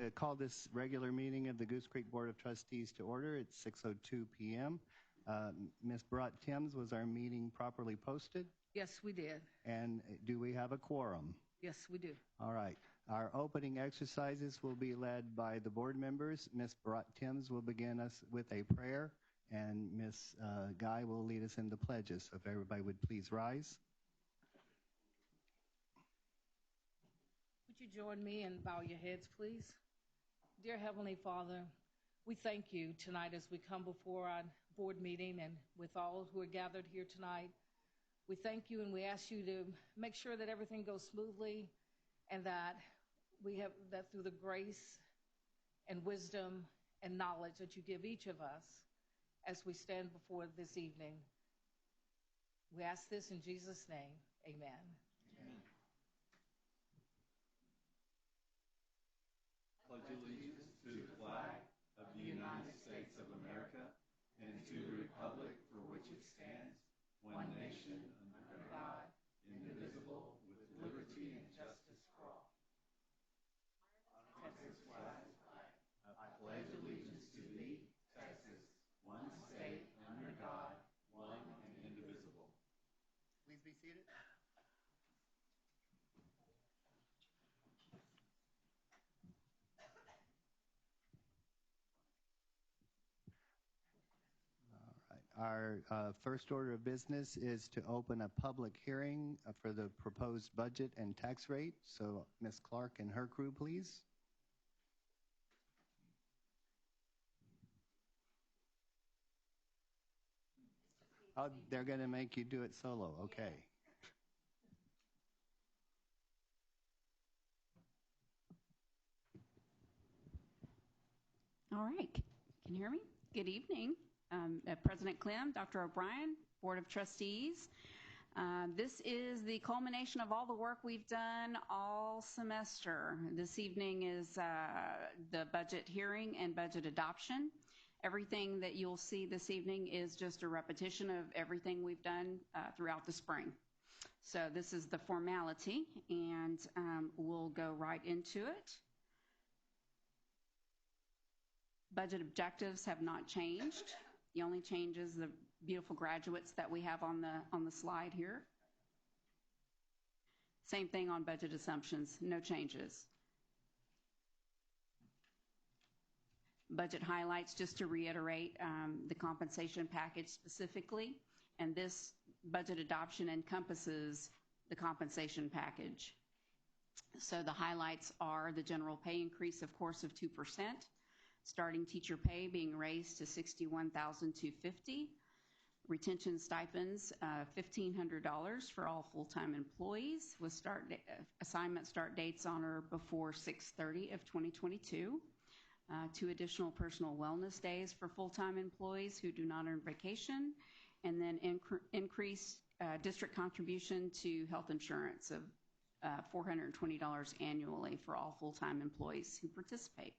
to call this regular meeting of the Goose Creek Board of Trustees to order. It's 6:02 p.m. Ms. Brought-Timms, was our meeting properly posted? Yes, we did. And do we have a quorum? Yes, we do. All right. Our opening exercises will be led by the board members. Ms. Brought-Timms will begin us with a prayer, and Ms. Guy will lead us in the pledges. So if everybody would please rise. Would you join me and bow your heads, please? Dear Heavenly Father, we thank you tonight as we come before our board meeting and with all who are gathered here tonight. We thank you and we ask you to make sure that everything goes smoothly and that that through the grace and wisdom and knowledge that you give each of us as we stand before this evening. We ask this in Jesus' name. Amen. Amen. Pledge allegiance to the flag of the United States of America and to the republic for which it stands, one nation under God, indivisible, with liberty and justice for all. Texas flag, I pledge allegiance to thee, Texas, one state under God, one and indivisible. Please be seated. Our first order of business is to open a public hearing for the proposed budget and tax rate. So Ms. Clark and her crew, please. Oh, they're going to make you do it solo. Okay. All right. Can you hear me? Good evening. President Clem, Dr. O'Brien, Board of Trustees. This is the culmination of all the work we've done all semester. This evening is the budget hearing and budget adoption. Everything that you'll see this evening is just a repetition of everything we've done throughout the spring. So this is the formality, and we'll go right into it. Budget objectives have not changed. The only change is the beautiful graduates that we have on the slide here. Same thing on budget assumptions, no changes. Budget highlights, just to reiterate, the compensation package specifically, and this budget adoption encompasses the compensation package. So the highlights are the general pay increase, of course, of 2%. Starting teacher pay being raised to $61,250. Retention stipends, $1,500 for all full-time employees with assignment start dates on or before 6/30 of 2022. 2 additional personal wellness days for full-time employees who do not earn vacation. And then increased district contribution to health insurance of $420 annually for all full-time employees who participate.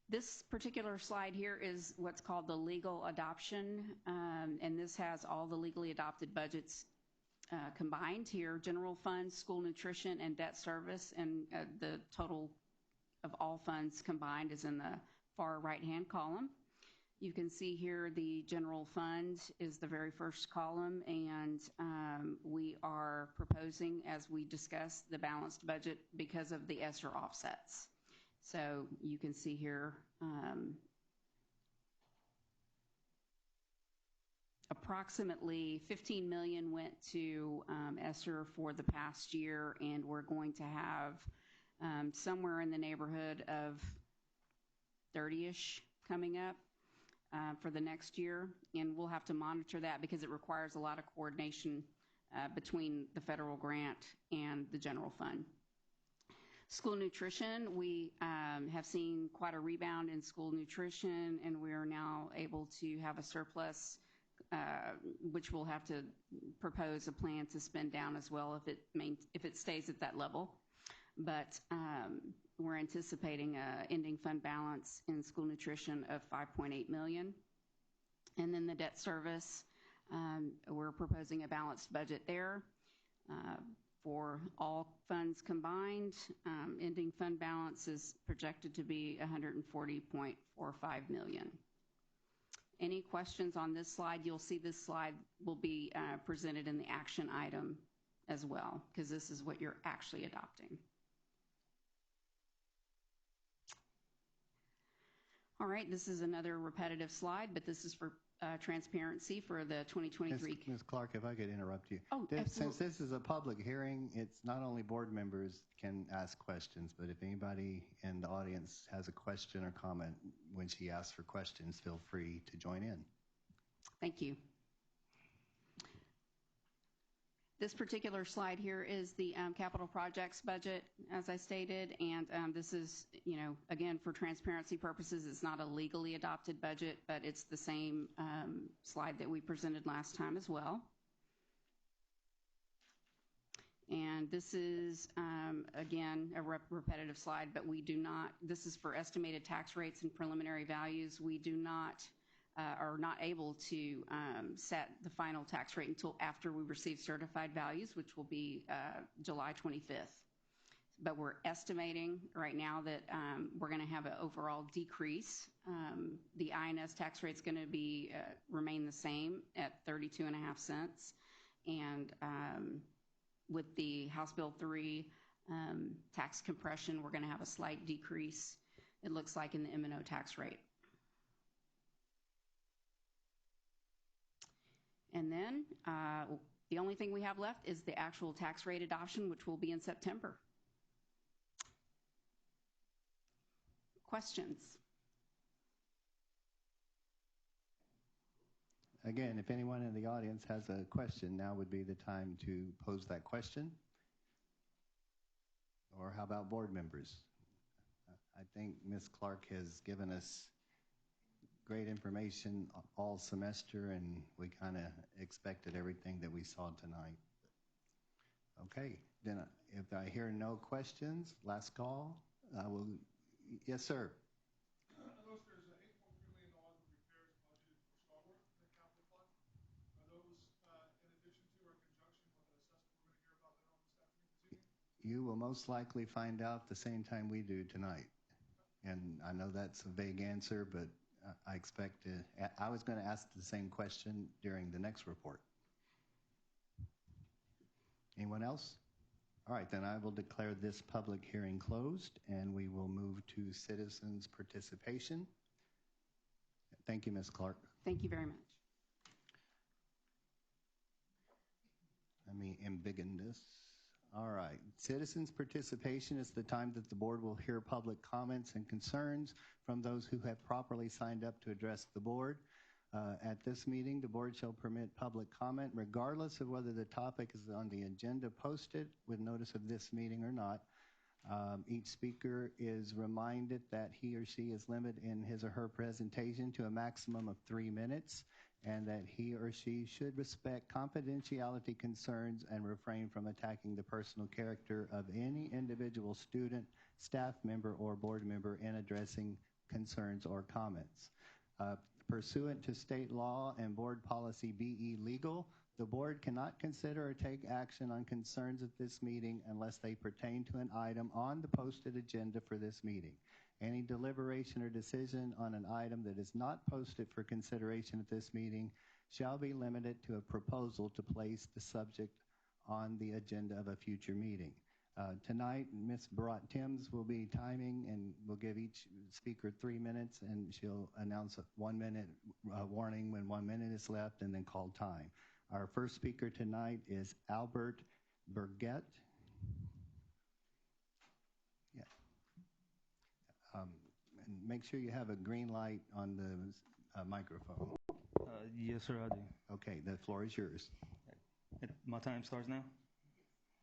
This particular slide here is what's called the legal adoption, and this has all the legally adopted budgets combined here: general funds, school nutrition, and debt service, and the total of all funds combined is in the far right-hand column. You can see here the general fund is the very first column, and we are proposing, as we discussed, the balanced budget because of the ESSER offsets. So you can see here approximately $15 million went to ESSER for the past year, and we're going to have somewhere in the neighborhood of 30-ish coming up for the next year, and we'll have to monitor that because it requires a lot of coordination between the federal grant and the general fund. School nutrition, we have seen quite a rebound in school nutrition, and we are now able to have a surplus, which we'll have to propose a plan to spend down as well if it stays at that level. But we're anticipating an ending fund balance in school nutrition of $5.8 million. And then the debt service, we're proposing a balanced budget there. for all funds combined. Ending fund balance is projected to be $140.45 million. Any questions on this slide? You'll see this slide will be presented in the action item as well, because this is what you're actually adopting. All right, this is another repetitive slide, but this is for transparency for the 2023. Ms. Clark, if I could interrupt you. Oh, Since this is a public hearing, it's not only board members can ask questions, but if anybody in the audience has a question or comment when she asks for questions, feel free to join in. Thank you. This particular slide here is the capital projects budget, as I stated, and this is, again, for transparency purposes, it's not a legally adopted budget, but it's the same slide that we presented last time as well. And this is, again, a repetitive slide, but we do not, this is for estimated tax rates and preliminary values. We do not, are not able to set the final tax rate until after we receive certified values, which will be July 25th. But we're estimating right now that we're going to have an overall decrease. The INS tax rate is going to be remain the same at 32.5 cents, and with the House Bill 3 tax compression, we're going to have a slight decrease, it looks like, in the M&O tax rate. And then the only thing we have left is the actual tax rate adoption, which will be in September. Questions? Again, if anyone in the audience has a question, now would be the time to pose that question. Or how about board members? I think Ms. Clark has given us great information all semester, and we kind of expected everything that we saw tonight. Okay, then if I hear no questions, last call. I will. Yes, sir. I noticed there's $8.3 million of repairs budgeted for Starboard in the capital fund. Are those in addition to or in conjunction with an assessment we're going to hear about later on this afternoon, this evening? You will most likely find out the same time we do tonight. And I know that's a vague answer, but I expect to, I was going to ask the same question during the next report. Anyone else? All right, then I will declare this public hearing closed, and we will move to citizens' participation. Thank you, Ms. Clark. Thank you very much. Let me embiggen this. All right. Citizens' participation is the time that the board will hear public comments and concerns from those who have properly signed up to address the board. At this meeting, the board shall permit public comment regardless of whether the topic is on the agenda posted with notice of this meeting or not. Each speaker is reminded that he or she is limited in his or her presentation to a maximum of 3 minutes, and that he or she should respect confidentiality concerns and refrain from attacking the personal character of any individual student, staff member, or board member in addressing concerns or comments. Pursuant to state law and board policy BE legal, the board cannot consider or take action on concerns at this meeting unless they pertain to an item on the posted agenda for this meeting. Any deliberation or decision on an item that is not posted for consideration at this meeting shall be limited to a proposal to place the subject on the agenda of a future meeting. Tonight, Ms. Barat-Timms will be timing, and we'll give each speaker 3 minutes, and she'll announce a 1 minute warning when 1 minute is left, and then call time. Our first speaker tonight is Albert Burgett. Yeah. And make sure you have a green light on the microphone. Yes, sir, I do. Okay, the floor is yours. My time starts now?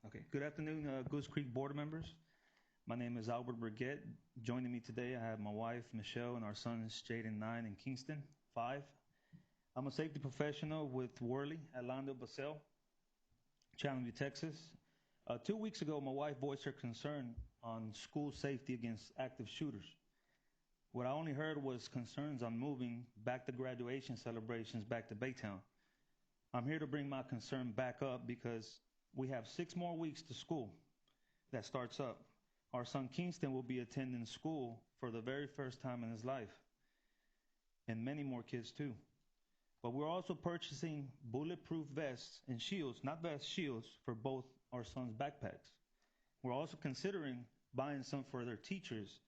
Okay. Good afternoon, Goose Creek board members. My name is Albert Burgett. Joining me today, I have my wife, Michelle, and our sons, Jaden, 9, and Kingston, 5. I'm a safety professional with Worley at Lando Basel, Challenge, Texas. 2 weeks ago, my wife voiced her concern on school safety against active shooters. What I only heard was concerns on moving back the graduation celebrations back to Baytown. I'm here to bring my concern back up because We have 6 more weeks to school that starts up. Our son Kingston will be attending school for the very first time in his life, and many more kids too. But we're also purchasing bulletproof vests and shields, not vests, shields, for both our sons' backpacks. We're also considering buying some for their teachers,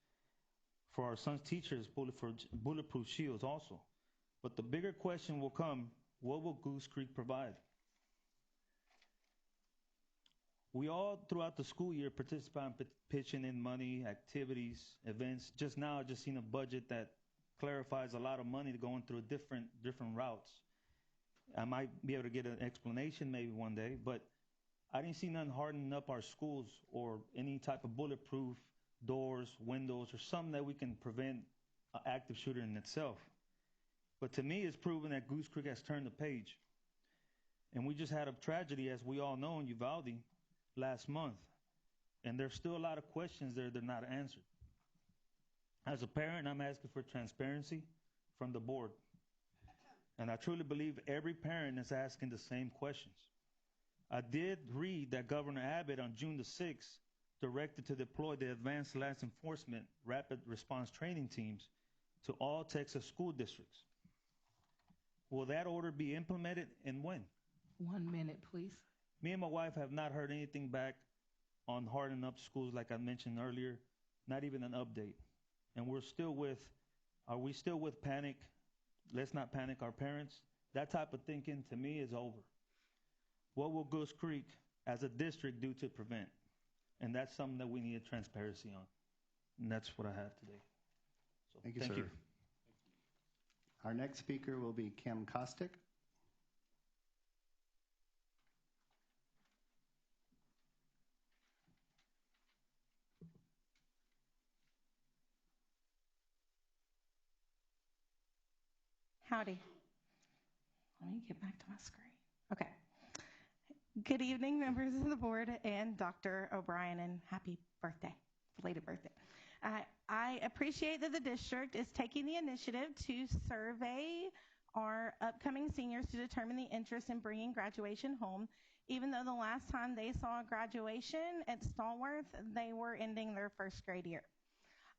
for our sons' teachers, bulletproof shields also. But the bigger question will come, what will Goose Creek provide? We all, throughout the school year, participate in pitching in money, activities, events. Just now, I just seen a budget that clarifies a lot of money going through different routes. I might be able to get an explanation maybe one day, but I didn't see nothing hardening up our schools or any type of bulletproof doors, windows, or something that we can prevent an active shooter in itself. But to me, it's proven that Goose Creek has turned the page. And we just had a tragedy, as we all know, in Uvalde last month. And there's still a lot of questions there that are not answered. As a parent, I'm asking for transparency from the board. And I truly believe every parent is asking the same questions. I did read that Governor Abbott on June the 6th directed to deploy the Advanced Law Enforcement Rapid Response Training Teams to all Texas school districts. Will that order be implemented, and when? 1 minute, please. Me and my wife have not heard anything back on hardening up schools like I mentioned earlier, not even an update. And are we still with panic? Let's not panic our parents. That type of thinking, to me, is over. What will Goose Creek, as a district, do to prevent? And that's something that we need transparency on. And that's what I have today. So, Thank you, sir. Our next speaker will be Kim Kostick. Howdy. Let me get back to my screen. Okay. Good evening, members of the board and Dr. O'Brien, and happy birthday, belated birthday. I appreciate that the district is taking the initiative to survey our upcoming seniors to determine the interest in bringing graduation home, even though the last time they saw a graduation at Stallworth, they were ending their first grade year.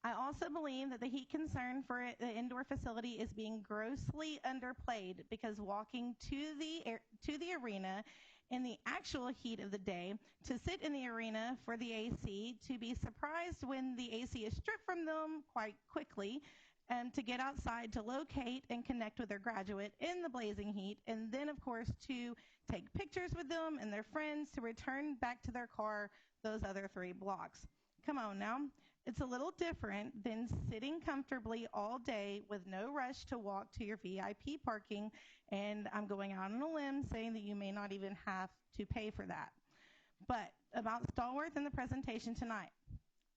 I also believe that the heat concern for the indoor facility is being grossly underplayed, because walking to the arena in the actual heat of the day, to sit in the arena for the AC, to be surprised when the AC is stripped from them quite quickly, and to get outside to locate and connect with their graduate in the blazing heat, and then, of course, to take pictures with them and their friends to return back to their car those other 3 blocks. Come on now. It's a little different than sitting comfortably all day with no rush to walk to your VIP parking, and I'm going out on a limb saying that you may not even have to pay for that. But about Stallworth and the presentation tonight.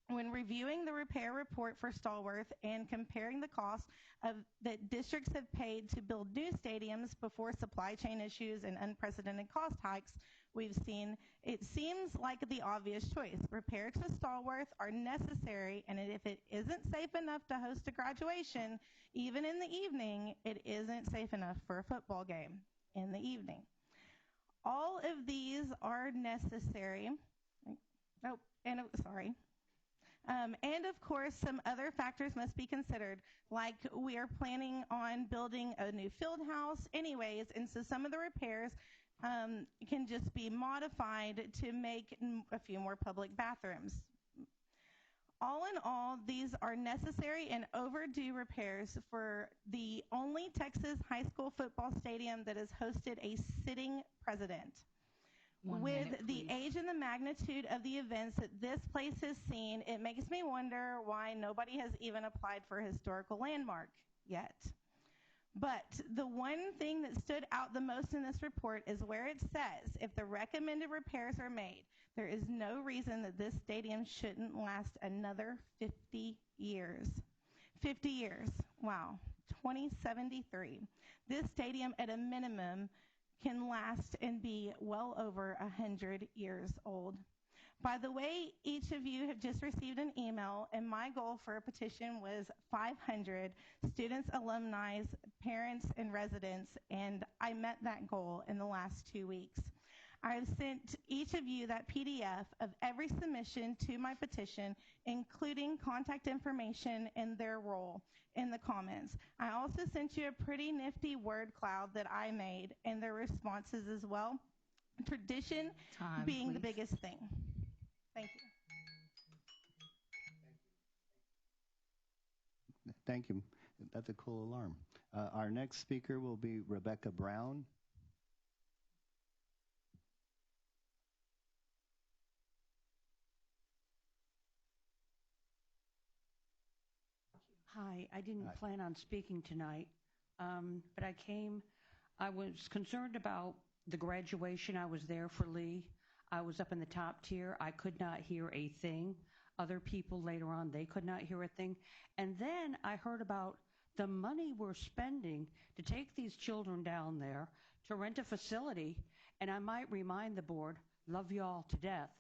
When reviewing the repair report for Stallworth and comparing the cost that districts have paid to build new stadiums before supply chain issues and unprecedented cost hikes we've seen, it seems like the obvious choice. Repairs to Stallworth are necessary, and if it isn't safe enough to host a graduation, even in the evening, it isn't safe enough for a football game in the evening. All of these are necessary. And of course, some other factors must be considered, like we are planning on building a new field house anyways, and so some of the repairs can just be modified to make a few more public bathrooms. All in all, these are necessary and overdue repairs for the only Texas high school football stadium that has hosted a sitting president. With the age and the magnitude of the events that this place has seen, it makes me wonder why nobody has even applied for a historical landmark yet. But the one thing that stood out the most in this report is where it says, if the recommended repairs are made, there is no reason that this stadium shouldn't last another 50 years. 50 years. Wow. 2073. This stadium, at a minimum, can last and be well over 100 years old. By the way, each of you have just received an email, and my goal for a petition was 500 students, alumni, parents, and residents, and I met that goal in the last 2 weeks. I've sent each of you that PDF of every submission to my petition, including contact information and their role in the comments. I also sent you a pretty nifty word cloud that I made and their responses as well. Tradition being the biggest thing. Thank you. Thank you. That's a cool alarm. Our next speaker will be Rebecca Brown. Hi, I didn't plan on speaking tonight, but I was concerned about the graduation. I was there for Lee. I was up in the top tier. I could not hear a thing. Other people later on, they could not hear a thing. And then I heard about the money we're spending to take these children down there to rent a facility. And I might remind the board, love you all to death.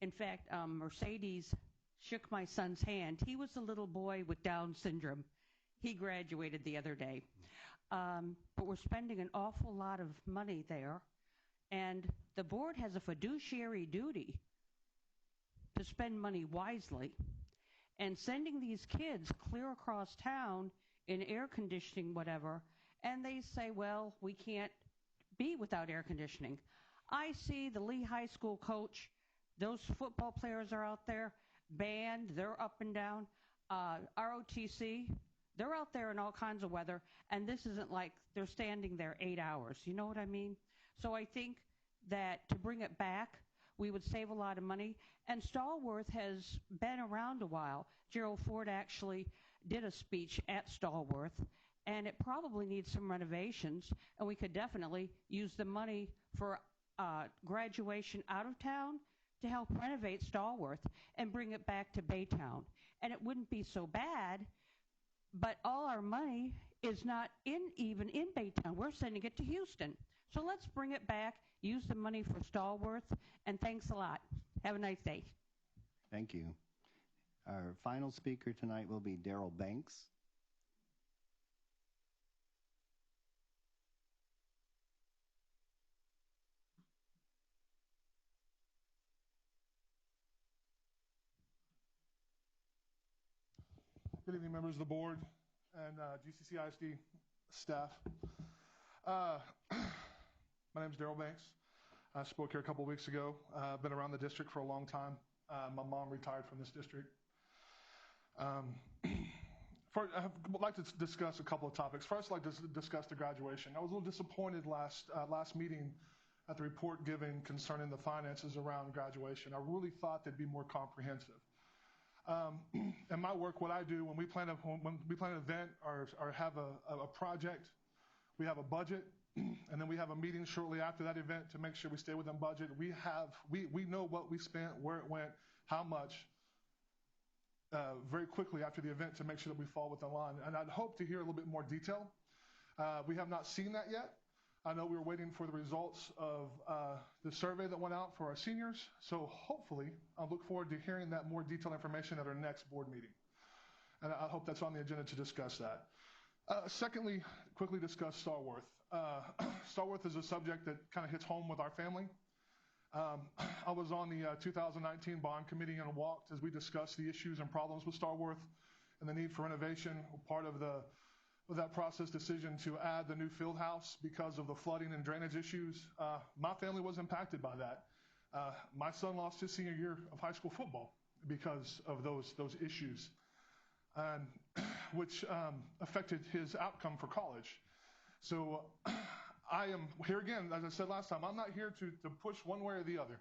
In fact, Mercedes shook my son's hand. He was a little boy with Down syndrome. He graduated the other day. But we're spending an awful lot of money there. And the board has a fiduciary duty to spend money wisely. And sending these kids clear across town in air conditioning, whatever, and they say, well, we can't be without air conditioning. I see the Lee High School coach, those football players are out there, band, they're up and down. ROTC, they're out there in all kinds of weather, and this isn't like they're standing there 8 hours. You know what I mean? So I think that to bring it back, we would save a lot of money. And Stallworth has been around a while. Gerald Ford actually did a speech at Stallworth, and it probably needs some renovations, and we could definitely use the money for graduation out of town to help renovate Stallworth and bring it back to Baytown. And it wouldn't be so bad, but all our money is not even in Baytown. We're sending it to Houston. So let's bring it back, use the money for Stallworth, and thanks a lot. Have a nice day. Thank you. Our final speaker tonight will be Daryl Banks. Good evening, members of the board and GCCISD staff. My name is Daryl Banks. I spoke here a couple weeks ago. I've been around the district for a long time. My mom retired from this district. I would like to discuss a couple of topics. First, I'd like to discuss the graduation. I was a little disappointed last meeting at the report given concerning the finances around graduation. I really thought they'd be more comprehensive. In my work, what I do when we plan an event or have a project, we have a budget, and then we have a meeting shortly after that event to make sure we stay within budget. We know what we spent, where it went, how much, very quickly after the event to make sure that we fall within line. And I'd hope to hear a little bit more detail. We have not seen that yet. I know we were waiting for the results of the survey that went out for our seniors. So hopefully, I look forward to hearing that more detailed information at our next board meeting. And I hope that's on the agenda to discuss that. Secondly, quickly discuss Stallworth. Stallworth is a subject that kind of hits home with our family. I was on the 2019 bond committee and walked as we discussed the issues and problems with Stallworth and the need for renovation. Part of that process decision to add the new field house because of the flooding and drainage issues. My family was impacted by that. My son lost his senior year of high school football because of those issues, which affected his outcome for college. So I am here again, as I said last time, I'm not here to push one way or the other.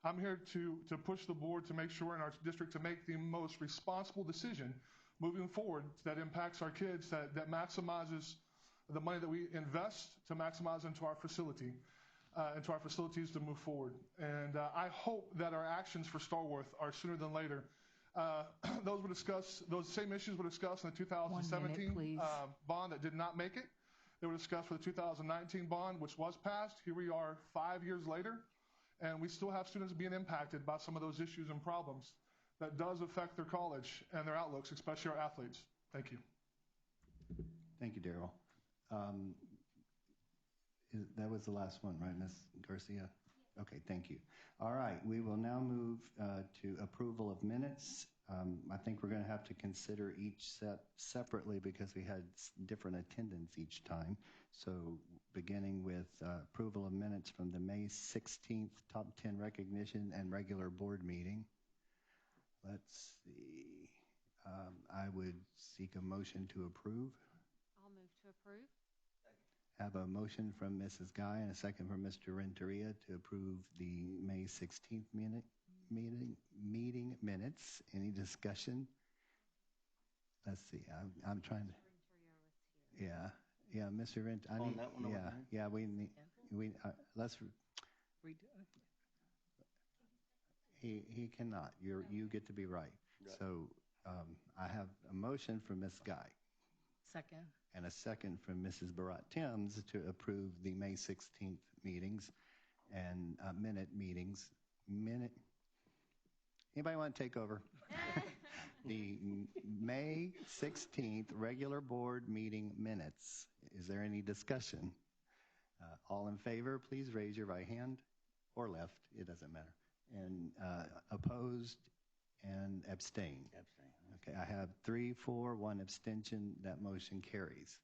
I'm here to push the board to make sure in our district to make the most responsible decision moving forward that impacts our kids, that maximizes the money that we invest to maximize into our facility, into our facilities to move forward. And I hope that our actions for Stallworth are sooner than later. Those same issues were discussed in the 2017 bond that did not make it. They were discussed for the 2019 bond, which was passed. Here we are 5 years later, and we still have students being impacted by some of those issues and problems. That does affect their college and their outlooks, especially our athletes. Thank you. Thank you, Daryl. That was the last one, right, Ms. Garcia? Okay, thank you. All right, we will now move to approval of minutes. I think we're going to have to consider each set separately because we had different attendance each time. So beginning with approval of minutes from the May 16th top 10 recognition and regular board meeting. Let's see. I would seek a motion to approve. I'll move to approve. Have a motion from Mrs. Guy and a second from Mr. Renteria to approve the May 16th meeting minutes. Any discussion? Let's see. I'm trying to. Yeah, Mr. Rent. I need. That one Yeah. We need. Let's. He cannot. You get to be right. So I have a motion from Ms. Guy. Second. And a second from Mrs. Barat-Timms to approve the May 16th meetings and meetings. Anybody want to take over? The May 16th regular board meeting minutes. Is there any discussion? All in favor, please raise your right hand or left. It doesn't matter. And opposed and abstain. Okay, I have 3, 4, 1 abstention. That motion carries.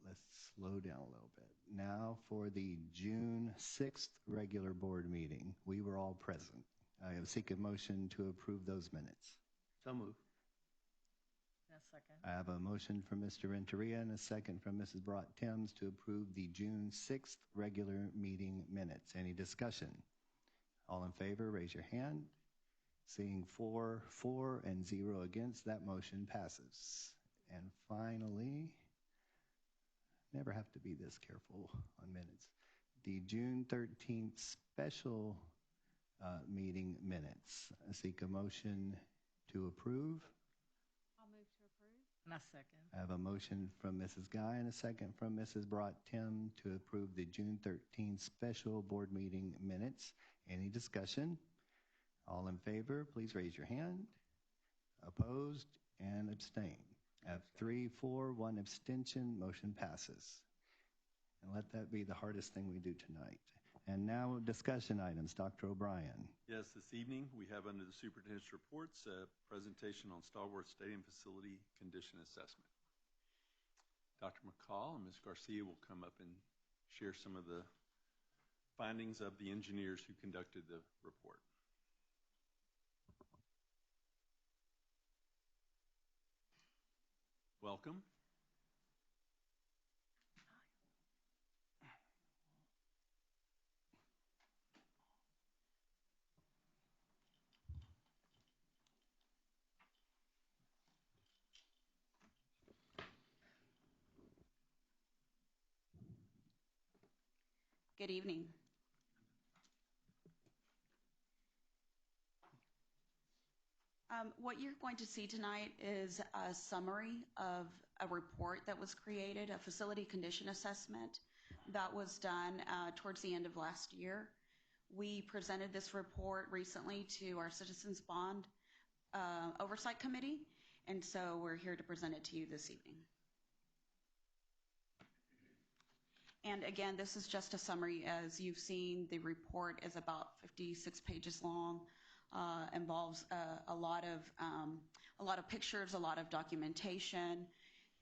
Let's slow down a little bit. Now for the June 6th regular board meeting. We were all present. I seek a motion to approve those minutes. So move. Second. I have a motion from Mr. Renteria and a second from Mrs. Barat-Timms to approve the June 6th regular meeting minutes. Any discussion? All in favor, raise your hand. Seeing 4 for and 0 against, that motion passes. And finally, never have to be this careful on minutes. The June 13th special meeting minutes. I seek a motion to approve. I'll move to approve. And I second. I have a motion from Mrs. Guy and a second from Mrs. Barat-Timms to approve the June 13th special board meeting minutes. Any discussion? All in favor, please raise your hand. Opposed and abstain. I have 3, 4, 1 abstention. Motion passes. And let that be the hardest thing we do tonight. And now discussion items. Dr. O'Brien. Yes, this evening we have under the superintendent's reports a presentation on Starworth Stadium Facility Condition Assessment. Dr. McCall and Ms. Garcia will come up and share some of the findings of the engineers who conducted the report. Welcome. Good evening. What you're going to see tonight is a summary of a report that was created, a facility condition assessment that was done towards the end of last year. We presented this report recently to our Citizens Bond Oversight Committee, and so we're here to present it to you this evening. And again, this is just a summary. As you've seen, the report is about 56 pages long. Involves a lot of pictures, a lot of documentation,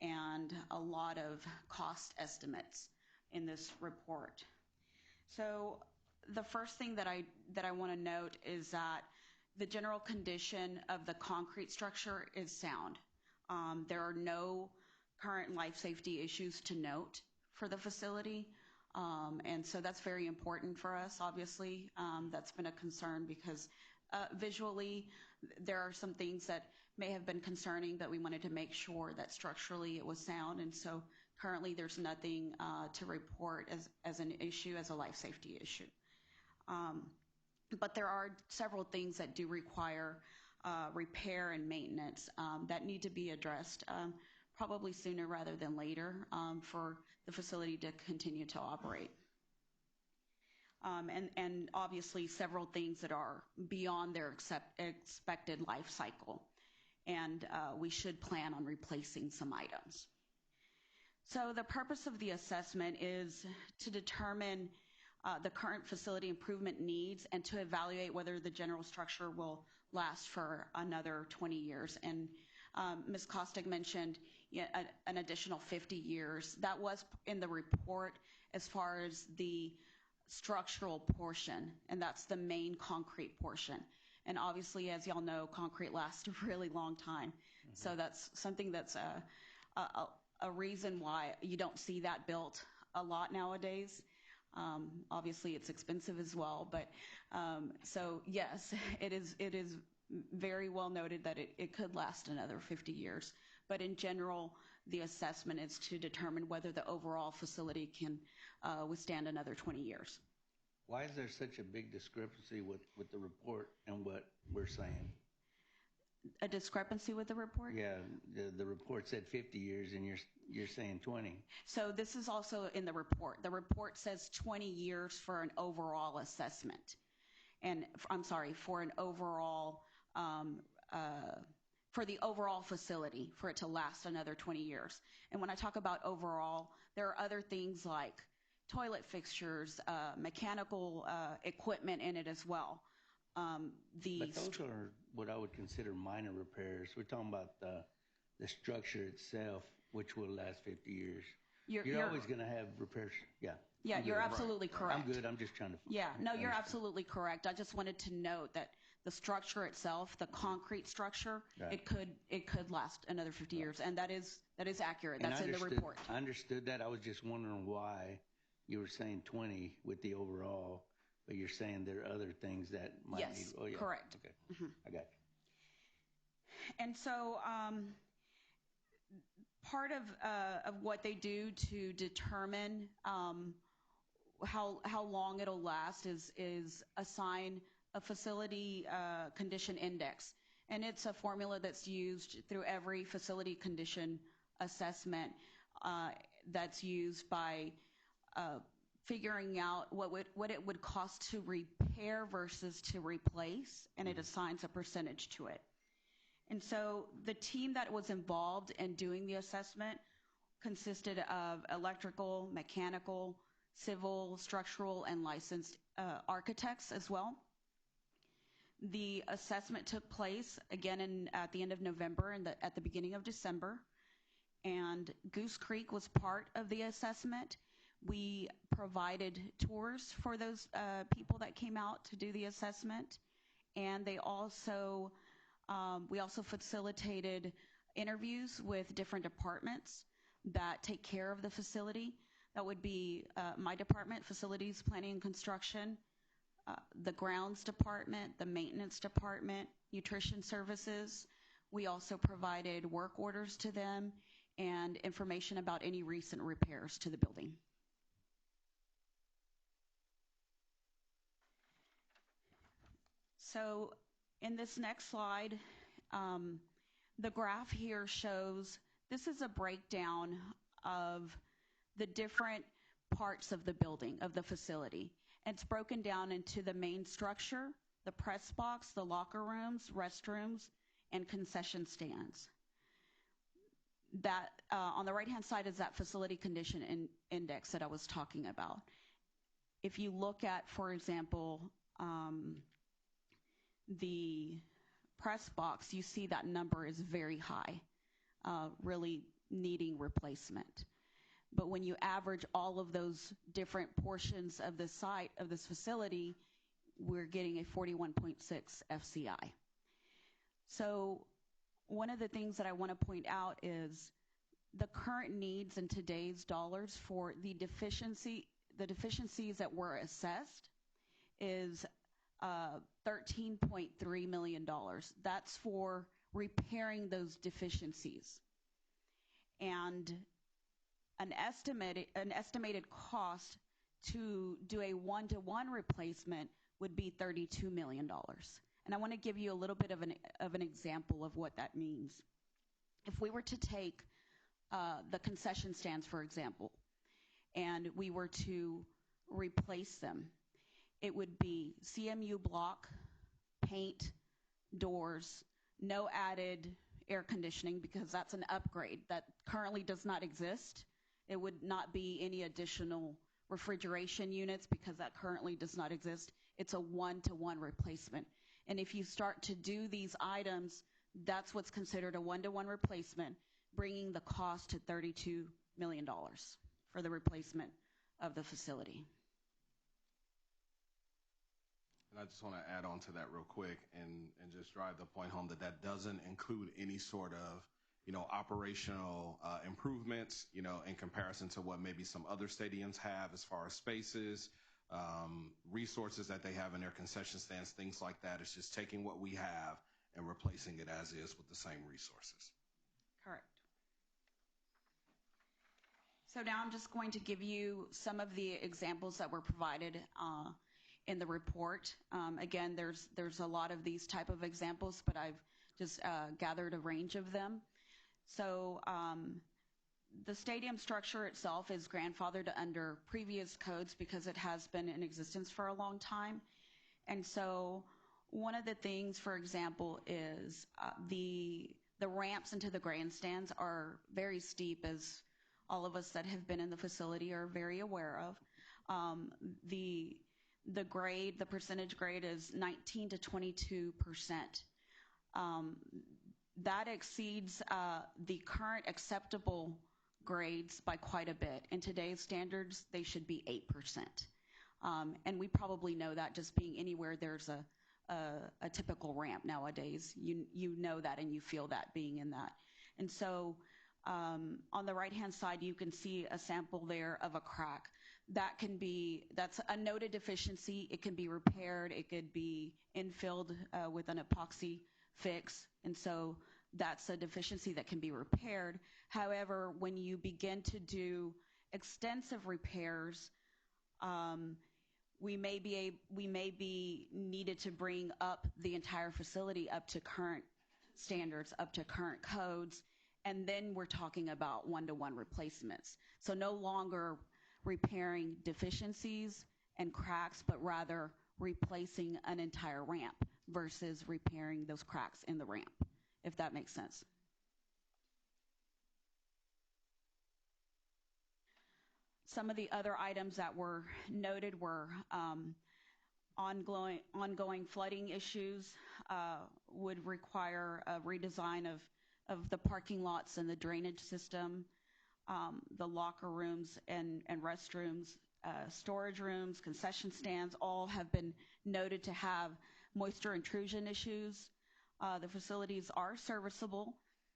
and a lot of cost estimates in this report. So the first thing that I want to note is that the general condition of the concrete structure is sound. There are no current life safety issues to note for the facility. And so that's very important for us, obviously. That's been a concern because visually, there are some things that may have been concerning, but we wanted to make sure that structurally it was sound. And so currently there's nothing to report as an issue, as a life safety issue. But there are several things that do require repair and maintenance that need to be addressed probably sooner rather than later for the facility to continue to operate. And obviously several things that are beyond their expected life cycle. And we should plan on replacing some items. So the purpose of the assessment is to determine the current facility improvement needs and to evaluate whether the general structure will last for another 20 years. And Ms. Costick mentioned an additional 50 years. That was in the report as far as the structural portion, and that's the main concrete portion. And obviously, as y'all know, concrete lasts a really long time. So that's something that's a reason why you don't see that built a lot nowadays. Obviously, it's expensive as well, but so yes, it is very well noted that it could last another 50 years. But in general, the assessment is to determine whether the overall facility can withstand another 20 years. Why is there such a big discrepancy with the report and what we're saying? A discrepancy with the report? Yeah, the report said 50 years and you're saying 20. So this is also in the report. The report says 20 years for an overall assessment. And I'm sorry, for an overall, for the overall facility, for it to last another 20 years. And when I talk about overall, there are other things like toilet fixtures, mechanical equipment in it as well. But those are what I would consider minor repairs. We're talking about the structure itself, which will last 50 years. You're always going to have repairs. Yeah. Yeah, you're absolutely correct. I'm good. I'm just trying to. Yeah, no, you're absolutely correct. I just wanted to note that the structure itself, the concrete structure, right, it could last another 50 years, and that is accurate. That's in the report. I understood that. I was just wondering why you were saying 20 with the overall, but you're saying there are other things that might need. Yes, Oh, yeah. correct. Okay, I got you. And so part of what they do to determine how long it'll last is assign a facility condition index. And it's a formula that's used through every facility condition assessment that's used by figuring out what it would cost to repair versus to replace, and it assigns a percentage to it. And so the team that was involved in doing the assessment consisted of electrical, mechanical, civil, structural, and licensed architects as well. The assessment took place again at the end of November and at the beginning of December, and Goose Creek was part of the assessment. We provided tours for those people that came out to do the assessment, and we also facilitated interviews with different departments that take care of the facility. That would be my department, Facilities Planning and Construction, the Grounds Department, the Maintenance Department, Nutrition Services. We also provided work orders to them and information about any recent repairs to the building. So in this next slide, the graph here shows, this is a breakdown of the different parts of the building, of the facility. And it's broken down into the main structure, the press box, the locker rooms, restrooms, and concession stands. That on the right-hand side is that facility condition index that I was talking about. If you look at, for example, the press box, you see that number is very high, really needing replacement. But when you average all of those different portions of the site of this facility, we're getting a 41.6 FCI. So one of the things that I want to point out is the current needs in today's dollars for the deficiencies that were assessed is $13.3 million. That's for repairing those deficiencies. And an estimated cost to do a one-to-one replacement would be $32 million. And I want to give you a little bit of an example of what that means. If we were to take the concession stands, for example, and we were to replace them, it would be CMU block, paint, doors, no added air conditioning because that's an upgrade that currently does not exist. It would not be any additional refrigeration units because that currently does not exist. It's a one-to-one replacement. And if you start to do these items, that's what's considered a one-to-one replacement, bringing the cost to $32 million for the replacement of the facility. And I just want to add on to that real quick and just drive the point home that that doesn't include any sort of, operational improvements, in comparison to what maybe some other stadiums have as far as spaces, resources that they have in their concession stands, things like that. It's just taking what we have and replacing it as is with the same resources. Correct. So now I'm just going to give you some of the examples that were provided in the report. Again, there's a lot of these type of examples, but I've just gathered a range of them. So the stadium structure itself is grandfathered under previous codes because it has been in existence for a long time. And so one of the things, for example, is the ramps into the grandstands are very steep, as all of us that have been in the facility are very aware of. The grade, the percentage grade is 19 to 22%. That exceeds the current acceptable grades by quite a bit. In today's standards, they should be 8%. And we probably know that just being anywhere there's a typical ramp nowadays. You know that and you feel that being in that. And so on the right-hand side, you can see a sample there of a crack. That's a noted deficiency. It can be repaired. It could be infilled with an epoxy fix. And so that's a deficiency that can be repaired. However, when you begin to do extensive repairs, we may be needed to bring up the entire facility up to current standards, up to current codes, and then we're talking about one-to-one replacements. So no longer repairing deficiencies and cracks, but rather replacing an entire ramp versus repairing those cracks in the ramp, if that makes sense. Some of the other items that were noted were ongoing flooding issues would require a redesign of the parking lots and the drainage system, the locker rooms and restrooms, storage rooms, concession stands, all have been noted to have moisture intrusion issues. The facilities are serviceable,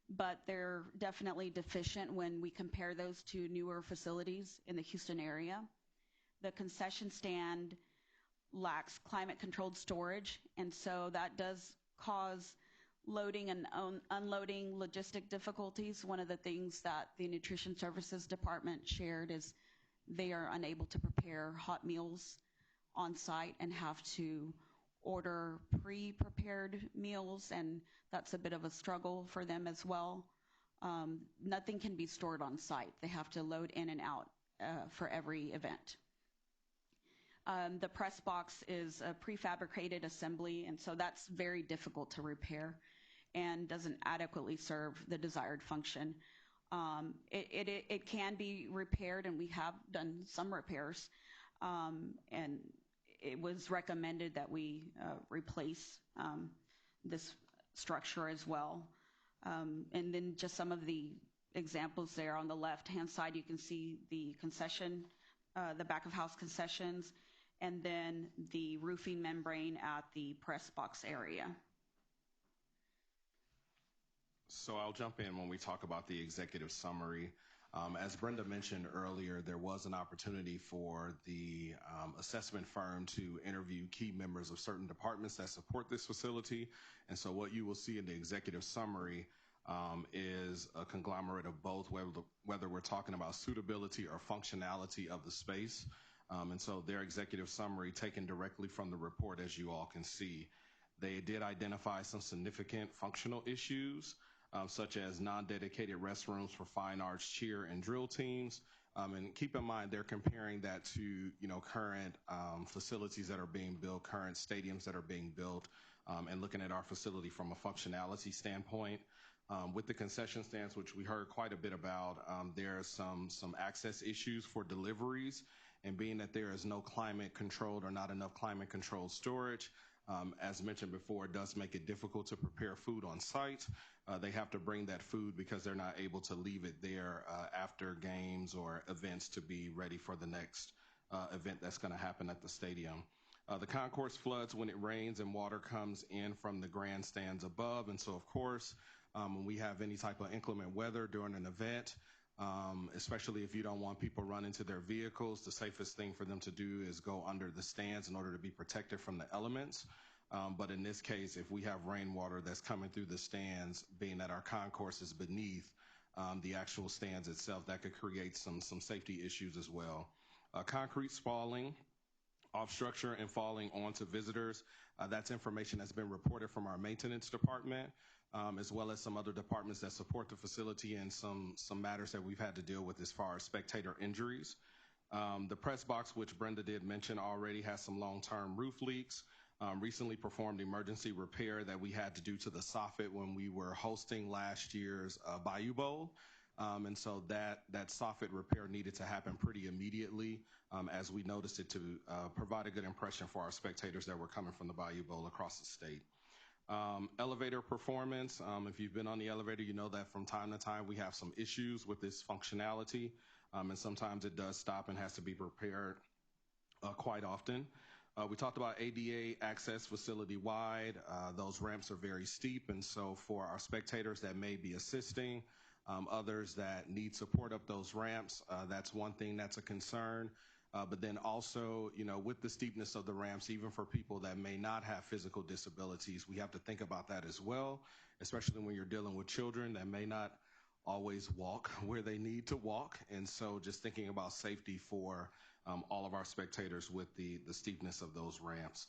but they're definitely deficient when we compare those to newer facilities in the Houston area. The concession stand lacks climate-controlled storage, and so that does cause loading and unloading logistic difficulties. One of the things that the Nutrition Services Department shared is they are unable to prepare hot meals on site and have to order pre-prepared meals, and that's a bit of a struggle for them as well. Nothing can be stored on site. They have to load in and out for every event. The press box is a prefabricated assembly, and so that's very difficult to repair and doesn't adequately serve the desired function. It can be repaired, and we have done some repairs, and it was recommended that we replace this structure as well. And then just some of the examples there on the left-hand side, you can see the concession, the back-of-house concessions, and then the roofing membrane at the press box area. So I'll jump in when we talk about the executive summary. As Brenda mentioned earlier, there was an opportunity for the assessment firm to interview key members of certain departments that support this facility. And so what you will see in the executive summary is a conglomerate of both, whether we're talking about suitability or functionality of the space. And so their executive summary, taken directly from the report, as you all can see, they did identify some significant functional issues, such as non-dedicated restrooms for fine arts cheer and drill teams. And keep in mind, they're comparing that to, current facilities that are being built, current stadiums that are being built, and looking at our facility from a functionality standpoint. With the concession stands, which we heard quite a bit about, there are some access issues for deliveries. And being that there is no climate controlled or not enough climate controlled storage, as mentioned before, it does make it difficult to prepare food on site. They have to bring that food because they're not able to leave it there after games or events to be ready for the next event that's going to happen at the stadium. The concourse floods when it rains and water comes in from the grandstands above. And so, of course, when we have any type of inclement weather during an event, especially if you don't want people running to their vehicles, the safest thing for them to do is go under the stands in order to be protected from the elements. But in this case, if we have rainwater that's coming through the stands, being that our concourse is beneath the actual stands itself, that could create some safety issues as well. Concrete spalling, off structure and falling onto visitors. That's information that's been reported from our maintenance department, as well as some other departments that support the facility and some matters that we've had to deal with as far as spectator injuries. The press box, which Brenda did mention already, has some long-term roof leaks. Recently performed emergency repair that we had to do to the soffit when we were hosting last year's Bayou Bowl. And so that soffit repair needed to happen pretty immediately as we noticed it to provide a good impression for our spectators that were coming from the Bayou Bowl across the state. Elevator performance. If you've been on the elevator, you know that from time to time we have some issues with this functionality, and sometimes it does stop and has to be repaired quite often. We talked about ADA access facility-wide. Those ramps are very steep, and so for our spectators that may be assisting, others that need support up those ramps, that's one thing that's a concern. But then also, you know, with the steepness of the ramps, even for people that may not have physical disabilities, we have to think about that as well, especially when you're dealing with children that may not always walk where they need to walk. And so just thinking about safety for all of our spectators with the steepness of those ramps.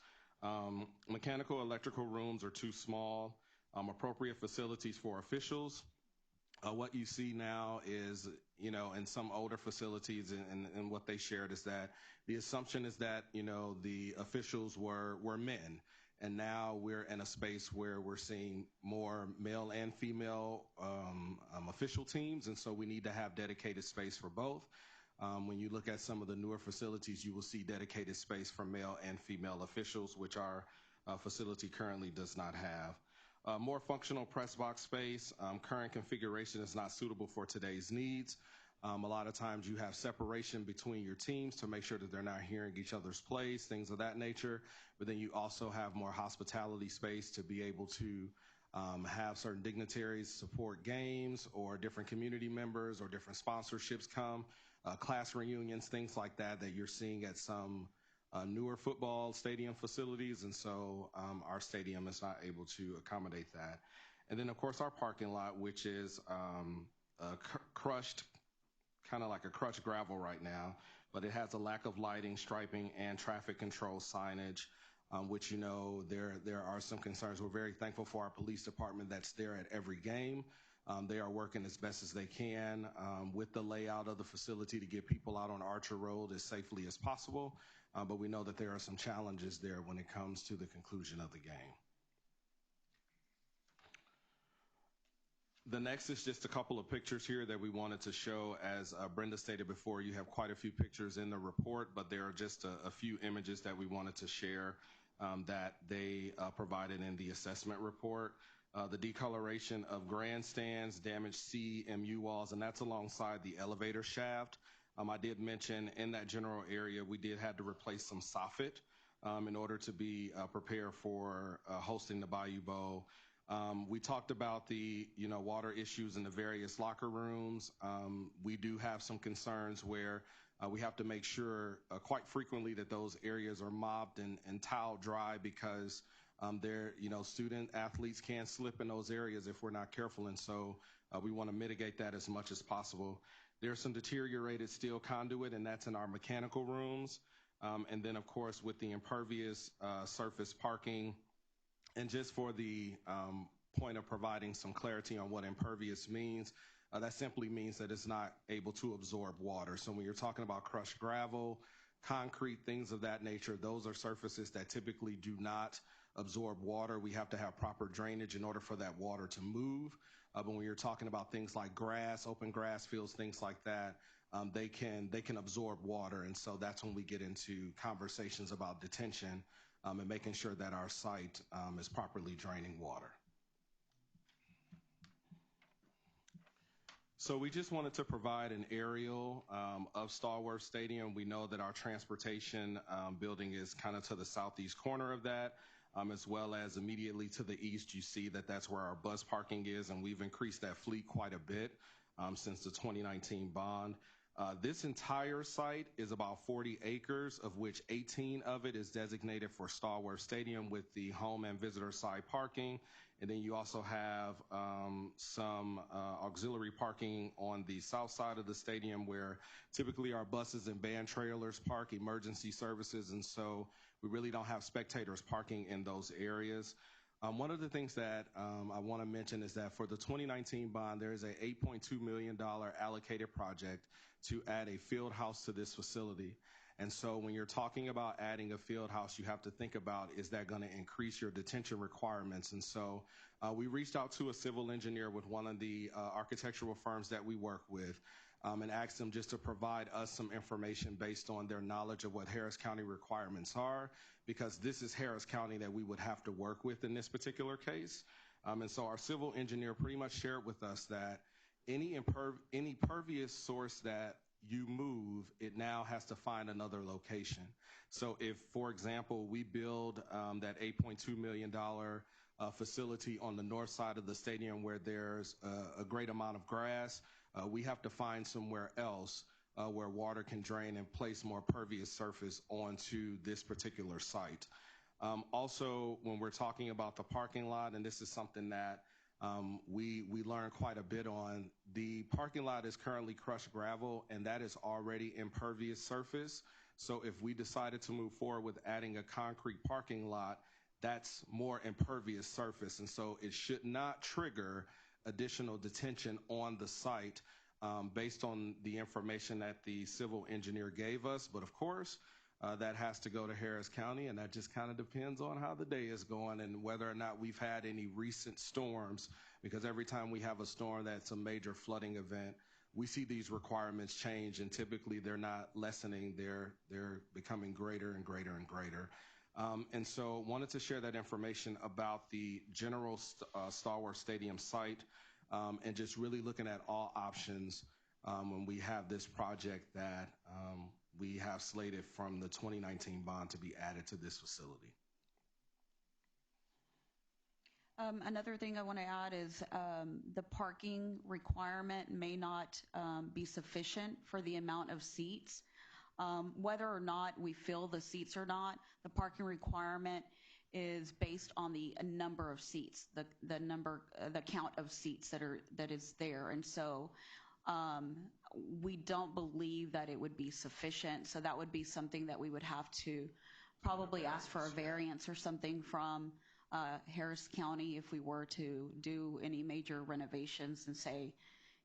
Mechanical, electrical rooms are too small. Appropriate facilities for officials. What you see now is, you know, in some older facilities and what they shared is that the assumption is that, you know, the officials were men. And now we're in a space where we're seeing more male and female official teams. And so we need to have dedicated space for both. When you look at some of the newer facilities, you will see dedicated space for male and female officials, which our facility currently does not have. More functional press box space. Current configuration is not suitable for today's needs. A lot of times you have separation between your teams to make sure that they're not hearing each other's plays, things of that nature. But then you also have more hospitality space to be able to have certain dignitaries support games or different community members or different sponsorships come, class reunions, things like that you're seeing at some newer football stadium facilities, and so our stadium is not able to accommodate that. And then, of course, our parking lot, which is crushed, kind of like a crushed gravel right now, but it has a lack of lighting, striping, and traffic control signage, which, you know, there are some concerns. We're very thankful for our police department that's there at every game. They are working as best as they can with the layout of the facility to get people out on Archer Road as safely as possible. But we know that there are some challenges there when it comes to the conclusion of the game. The next is just a couple of pictures here that we wanted to show. As Brenda stated before, you have quite a few pictures in the report, but there are just a few images that we wanted to share that they provided in the assessment report. The decoloration of grandstands, damaged CMU walls, and that's alongside the elevator shaft. I did mention in that general area, we did have to replace some soffit in order to be prepared for hosting the Bayou Bowl. We talked about the, you know, water issues in the various locker rooms. We do have some concerns where we have to make sure quite frequently that those areas are mopped and towel dry because you know, student athletes can slip in those areas if we're not careful. And so we want to mitigate that as much as possible. There's some deteriorated steel conduit, and that's in our mechanical rooms. And then, of course, with the impervious surface parking, and just for the point of providing some clarity on what impervious means, that simply means that it's not able to absorb water. So when you're talking about crushed gravel, concrete, things of that nature, those are surfaces that typically do not absorb water. We have to have proper drainage in order for that water to move. But when you're talking about things like grass, open grass fields, things like that, they can absorb water. And so that's when we get into conversations about detention and making sure that our site is properly draining water. So we just wanted to provide an aerial of Stallworth Stadium. We know that our transportation building is kind of to the southeast corner of that, as well as immediately to the east. You see that that's where our bus parking is, and we've increased that fleet quite a bit since the 2019 bond. This entire site is about 40 acres, of which 18 of it is designated for Stallworth Stadium with the home and visitor side parking. And then you also have some auxiliary parking on the south side of the stadium where typically our buses and band trailers park, emergency services, and so we really don't have spectators parking in those areas. One of the things that I want to mention is that for the 2019 bond, there is a $8.2 million allocated project to add a field house to this facility. And so when you're talking about adding a field house, you have to think about, is that going to increase your detention requirements? And so we reached out to a civil engineer with one of the architectural firms that we work with and asked them just to provide us some information based on their knowledge of what Harris County requirements are, because this is Harris County that we would have to work with in this particular case. And so our civil engineer pretty much shared with us that any pervious source that you move, it now has to find another location. So if, for example, we build that $8.2 million facility on the north side of the stadium where there's a great amount of grass, we have to find somewhere else where water can drain and place more pervious surface onto this particular site. Also, when we're talking about the parking lot, and this is something that we learned quite a bit on, the parking lot is currently crushed gravel, and that is already impervious surface. So if we decided to move forward with adding a concrete parking lot, that's more impervious surface. And so it should not trigger additional detention on the site based on the information that the civil engineer gave us. But of course, that has to go to Harris County, and that just kind of depends on how the day is going and whether or not we've had any recent storms, because every time we have a storm that's a major flooding event, we see these requirements change, and typically they're not lessening, they're becoming greater and greater and greater. And so wanted to share that information about the general Stallworth Stadium site and just really looking at all options when we have this project that we have slated from the 2019 bond to be added to this facility. Another thing I want to add is the parking requirement may not be sufficient for the amount of seats. Whether or not we fill the seats or not, the parking requirement is based on the number of seats, the count of seats that is there. And so we don't believe that it would be sufficient. So that would be something that we would have to probably ask for a variance or something from Harris County if we were to do any major renovations and say,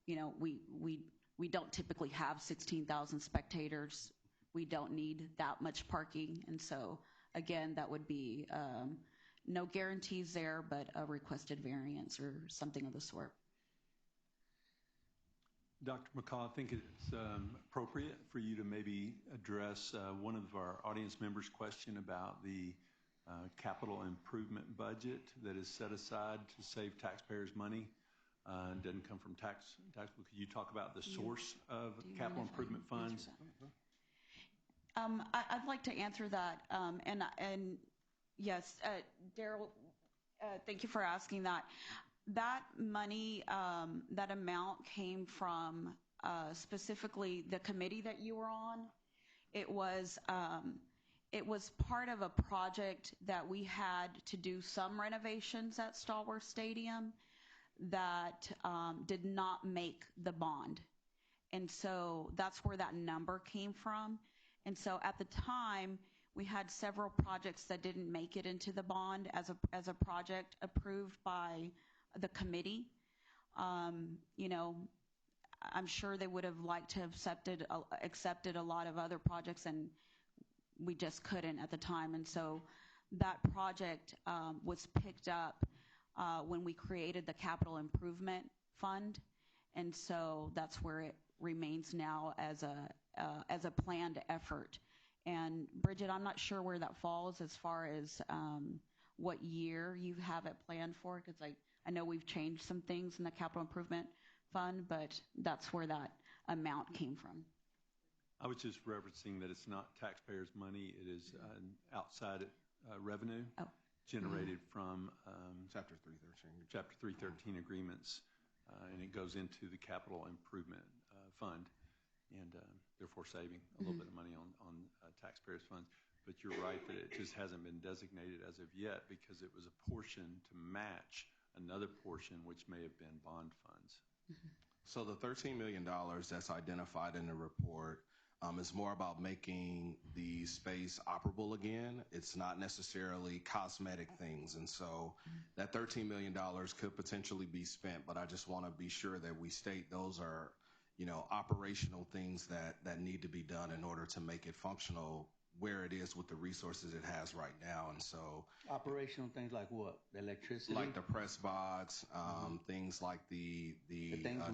you know, we don't typically have 16,000 spectators. We don't need that much parking. And so, again, that would be no guarantees there, but a requested variance or something of the sort. Dr. McCaw, I think it's appropriate for you to maybe address one of our audience members' question about the capital improvement budget that is set aside to save taxpayers' money. It doesn't come from tax. Could you talk about the source of capital improvement funds? I'd like to answer that. And yes, Daryl, thank you for asking that. That money, that amount came from specifically the committee that you were on. It was part of a project that we had to do some renovations at Stallworth Stadium that did not make the bond. And so that's where that number came from. And so at the time, we had several projects that didn't make it into the bond as a project approved by the committee. You know, I'm sure they would have liked to have accepted a lot of other projects, and we just couldn't at the time. And so that project was picked up when we created the capital improvement fund. And so that's where remains now as a planned effort. And Bridget, I'm not sure where that falls as far as what year you have it planned for, because I know we've changed some things in the capital improvement fund, but that's where that amount came from. I was just referencing that it's not taxpayers' money. It is outside revenue generated from Chapter 313. Chapter 313 agreements, and it goes into the capital improvement fund, and therefore saving a little bit of money on taxpayers' funds. But you're right that it just hasn't been designated as of yet because it was a portion to match another portion which may have been bond funds. So the $13 million that's identified in the report is more about making the space operable again. It's not necessarily cosmetic things. And so that $13 million could potentially be spent, but I just want to be sure that we state those are, operational things that need to be done in order to make it functional where it is with the resources it has right now. And so operational things like what? The electricity? Like the press box, things like the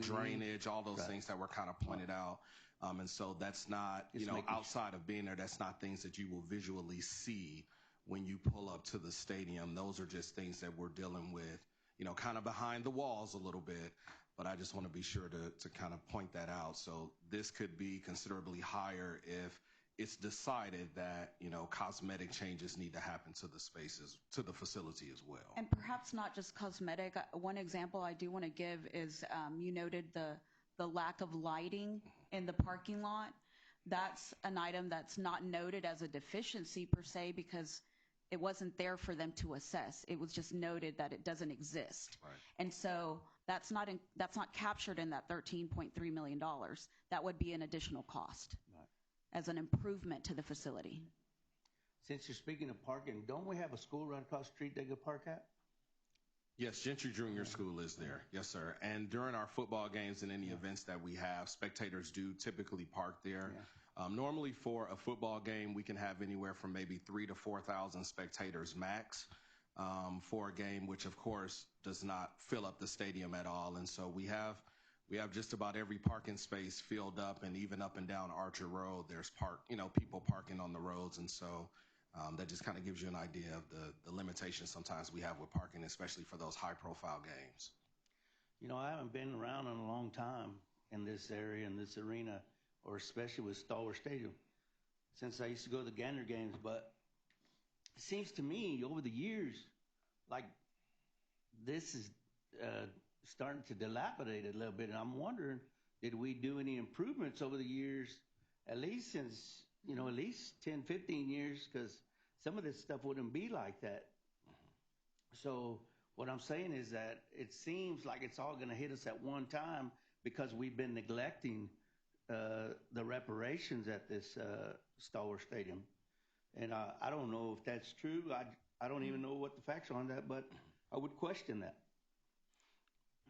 drainage, all those things that were kind of pointed out. And so that's not, outside of being there, that's not things that you will visually see when you pull up to the stadium. Those are just things that we're dealing with, kind of behind the walls a little bit. But I just want to be sure to kind of point that out. So this could be considerably higher if it's decided that, cosmetic changes need to happen to the spaces, to the facility as well. And perhaps not just cosmetic. One example I do want to give is you noted the lack of lighting in the parking lot. That's an item that's not noted as a deficiency per se because it wasn't there for them to assess. It was just noted that it doesn't exist. Right. And so that's not captured in that $13.3 million. That would be an additional cost as an improvement to the facility. Since you're speaking of parking, don't we have a school right across the street they could park at? Yes, Gentry Junior School is there. Yes, sir. And during our football games and any events that we have, spectators do typically park there. Yeah. Normally for a football game, we can have anywhere from maybe 3,000 to 4,000 spectators max for a game, which of course does not fill up the stadium at all. And so we have just about every parking space filled up, and even up and down Archer Road, there's people parking on the roads. And so that just kind of gives you an idea of the limitations sometimes we have with parking, especially for those high-profile games. I haven't been around in a long time in this area, in this arena, or especially with Stallworth Stadium, since I used to go to the Gander games. But it seems to me over the years, like this is starting to dilapidate a little bit. And I'm wondering, did we do any improvements over the years, at least since, at least 10, 15 years, because some of this stuff wouldn't be like that. So what I'm saying is that it seems like it's all going to hit us at one time because we've been neglecting the reparations at this Stallworth Stadium. And I don't know if that's true. I don't even know what the facts are on that, but I would question that.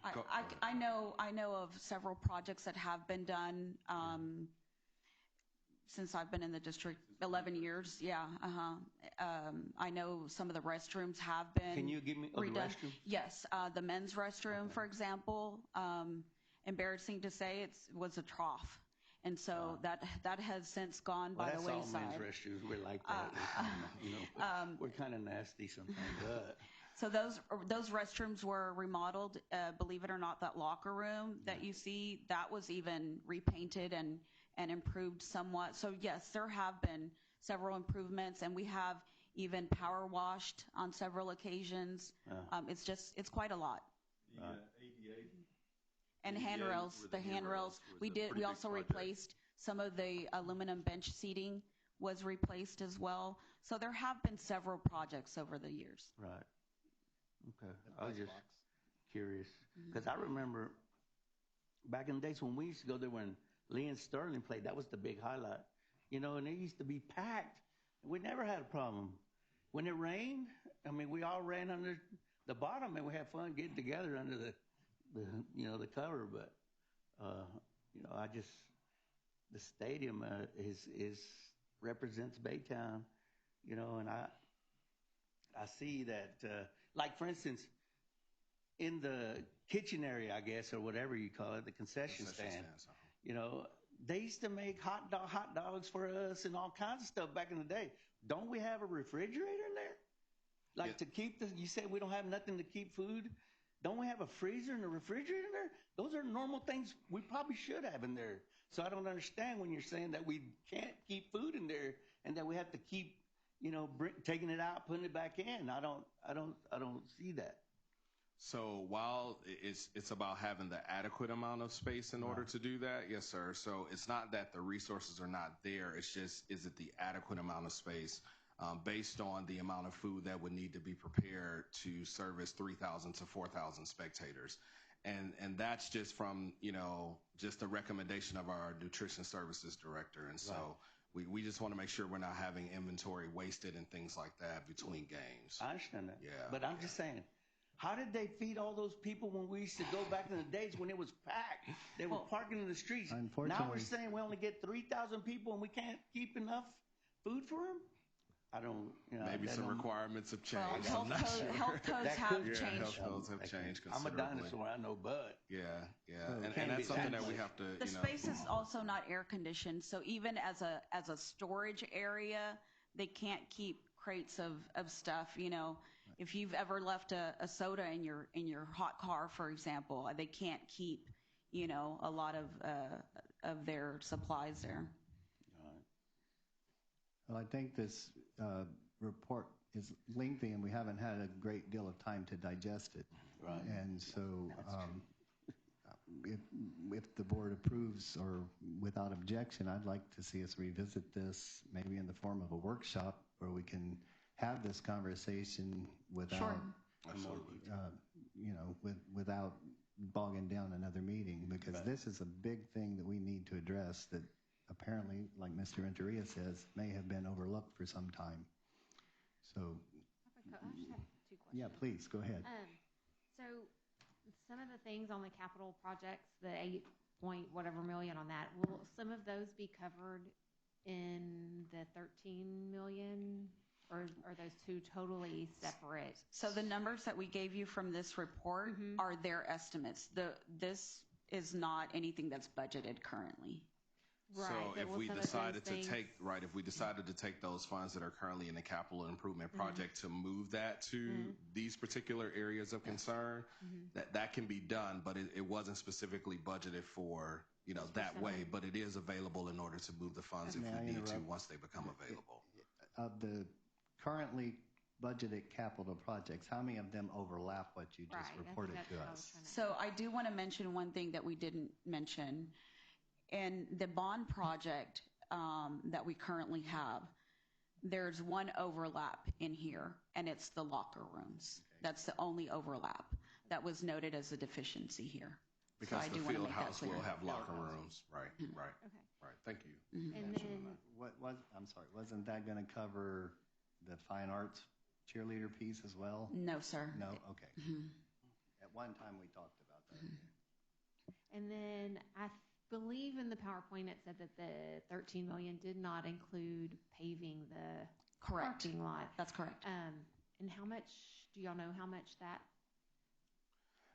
I know of several projects that have been done since I've been in the district, 11 years. Yeah. I know some of the restrooms have been. Can you give me the restroom? Yes. The men's restroom, for example, embarrassing to say, it was a trough. And so that has since gone by the wayside. That's all men's restrooms. We're like that. We're kind of nasty sometimes. So those restrooms were remodeled. Believe it or not, that locker room that you see, that was even repainted and improved somewhat. So yes, there have been several improvements, and we have even power washed on several occasions. It's quite a lot. The ADA and handrails. The handrails. We also replaced some of the aluminum bench seating was replaced as well. So there have been several projects over the years. Right. Okay. I was just curious because I remember back in the days when we used to go there when Lee and Sterling played, that was the big highlight, and it used to be packed. We never had a problem. When it rained, we all ran under the bottom and we had fun getting together under the cover. But, the stadium represents Baytown, and I see that, like, for instance, in the kitchen area, I guess, or whatever you call it, the concession stand, You know, they used to make hot dogs for us and all kinds of stuff back in the day. Don't we have a refrigerator in there? Like to keep you said we don't have nothing to keep food. Don't we have a freezer and a refrigerator in there? Those are normal things we probably should have in there. So I don't understand when you're saying that we can't keep food in there and that we have to keep, you know, taking it out, putting it back in. I don't see that. So while it's about having the adequate amount of space in order to do that, yes, sir. So it's not that the resources are not there. It's just, is it the adequate amount of space based on the amount of food that would need to be prepared to service 3,000 to 4,000 spectators? And that's just from, you know, just the recommendation of our nutrition services director. And so we just want to make sure we're not having inventory wasted and things like that between games. I understand that. Yeah. But I'm just saying, how did they feed all those people when we used to go back in the days when it was packed? They were parking in the streets. Unfortunately, now we're saying we only get 3,000 people and we can't keep enough food for them? I don't, you know. Maybe some requirements have changed. Well, health codes have changed. Health codes have changed I'm a considerably. dinosaur, I know, but. Yeah. And that's something that we have to, The space is also not air conditioned, so even as a storage area, they can't keep crates of stuff. You know, if you've ever left a soda in your hot car, for example, they can't keep, you know, a lot of their supplies there. Well, I think this report is lengthy, and we haven't had a great deal of time to digest it. Right. And so if the board approves or without objection, I'd like to see us revisit this maybe in the form of a workshop where we can have this conversation without, you know, without bogging down another meeting, because this is a big thing that we need to address that apparently, like Mr. Renteria says, may have been overlooked for some time. So, I just have 2 questions. yeah, please, go ahead. So some of the things on the capital projects, the 8 point whatever million on that, will some of those be covered in the 13 million? Or are those two totally separate? So the numbers that we gave you from this report are their estimates. This is not anything that's budgeted currently. Right. So if we decided to take those funds that are currently in the capital improvement project to move that to these particular areas of concern, that can be done, but it wasn't specifically budgeted for, you know, that way, but it is available in order to move the funds if we need to once they become available. Of the currently budgeted capital projects, how many of them overlap what you just reported to us? So I do want to mention one thing that we didn't mention. In the bond project that we currently have, there's one overlap in here, and it's the locker rooms. Okay. That's the only overlap that was noted as a deficiency here. Because so the field house will have locker rooms. Right, right. Okay. Right, thank you. And then, I'm sorry, wasn't that going to cover the fine arts cheerleader piece as well? No, sir. No? Okay. At one time we talked about that. And then I believe in the PowerPoint it said that the 13 million did not include paving the parking lot. That's correct. And how much, do y'all know how much that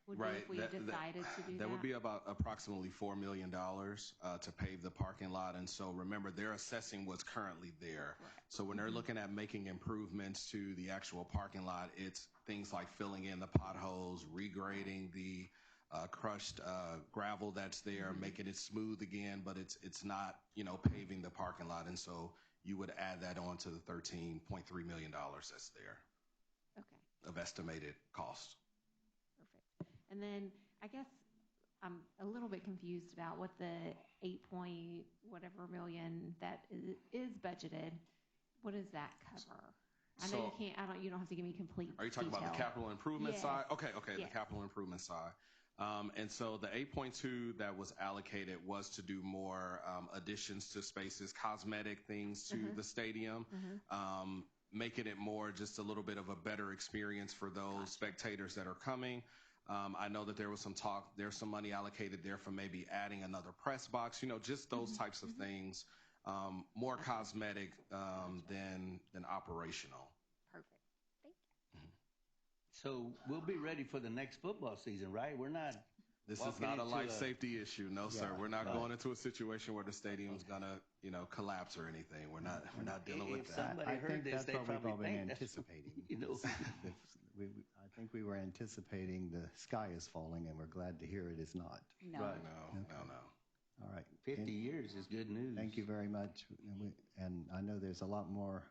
would be if we decided to do that? That would be about approximately $4 million to pave the parking lot. And so remember, they're assessing what's currently there. Correct. So when they're looking at making improvements to the actual parking lot, it's things like filling in the potholes, regrading the crushed gravel that's there, making it smooth again, but it's not, you know, paving the parking lot. And so you would add that on to the $13.3 million that's there. Okay. Of estimated cost. Perfect. And then I guess I'm a little bit confused about what the 8 point whatever million that is budgeted. What does that cover? I know you don't have to give me complete Are you talking detail. About the capital improvement side? Okay, Yes. The capital improvement side. And so the 8.2 that was allocated was to do more additions to spaces, cosmetic things to the stadium, making it more just a little bit of a better experience for those spectators that are coming. I know that there was some talk, there's some money allocated there for maybe adding another press box, you know, just those types of things, more cosmetic than operational. Perfect. Thank you. So we'll be ready for the next football season, right? We're not This is walking not a into life safety issue. No, sir. Yeah, We're not right. going into a situation where the stadium's gonna, collapse or anything. We're not dealing with If that. somebody I heard think this, that's they what we've probably all been think that's- anticipating. You know. I think we were anticipating the sky is falling, and we're glad to hear it is not. No. Right. No. All right. 50 years is good news. Thank you very much. And I know there's a lot more.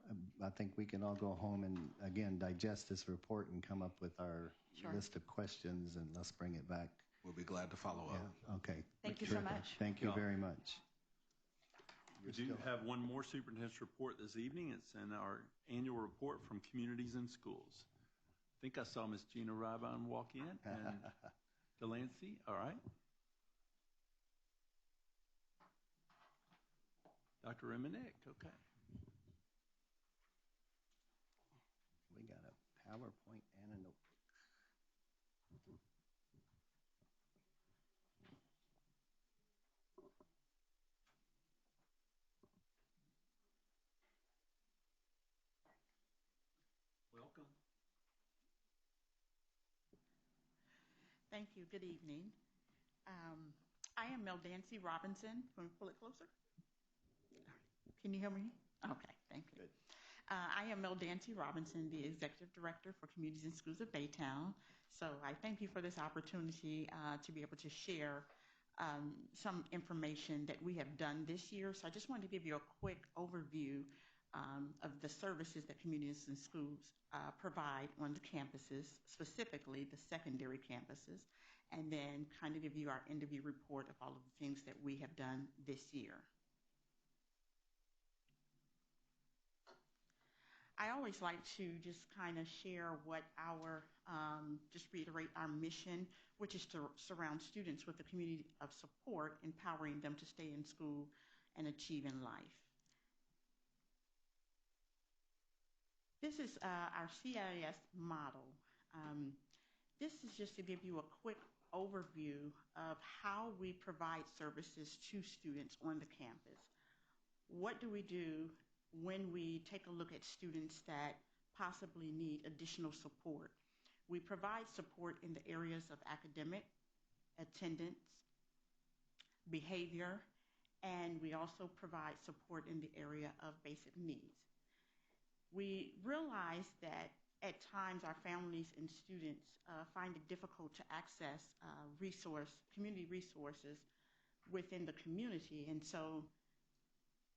I think we can all go home and, again, digest this report and come up with our list of questions, and let's bring it back. We'll be glad to follow up. Yeah, okay. Thank you so Terrific. much. Thank you very much. We do have one more superintendent's report this evening. It's in our annual report from Communities and Schools. I think I saw Miss Gina Rybon walk in, and Delancey, all right. Dr. Reminek, okay. We got a PowerPoint and a notebook. Welcome. Thank you. Good evening. I am Mel Dancy Robinson. Can we pull it closer? Can you hear me? Okay, thank you. Good. I am Mel Dancy Robinson, the Executive Director for Communities and Schools of Baytown. So I thank you for this opportunity to be able to share some information that we have done this year. So I just wanted to give you a quick overview of the services that communities and schools provide on the campuses, specifically the secondary campuses, and then kind of give you our end-of-year report of all of the things that we have done this year. I always like to just kind of share what our, just reiterate our mission, which is to surround students with a community of support, empowering them to stay in school and achieve in life. This is our CIS model. This is just to give you a quick overview of how we provide services to students on the campus. What do we do when we take a look at students that possibly need additional support? We provide support in the areas of academic, attendance, behavior, and we also provide support in the area of basic needs. We realize that at times our families and students find it difficult to access community resources within the community, and so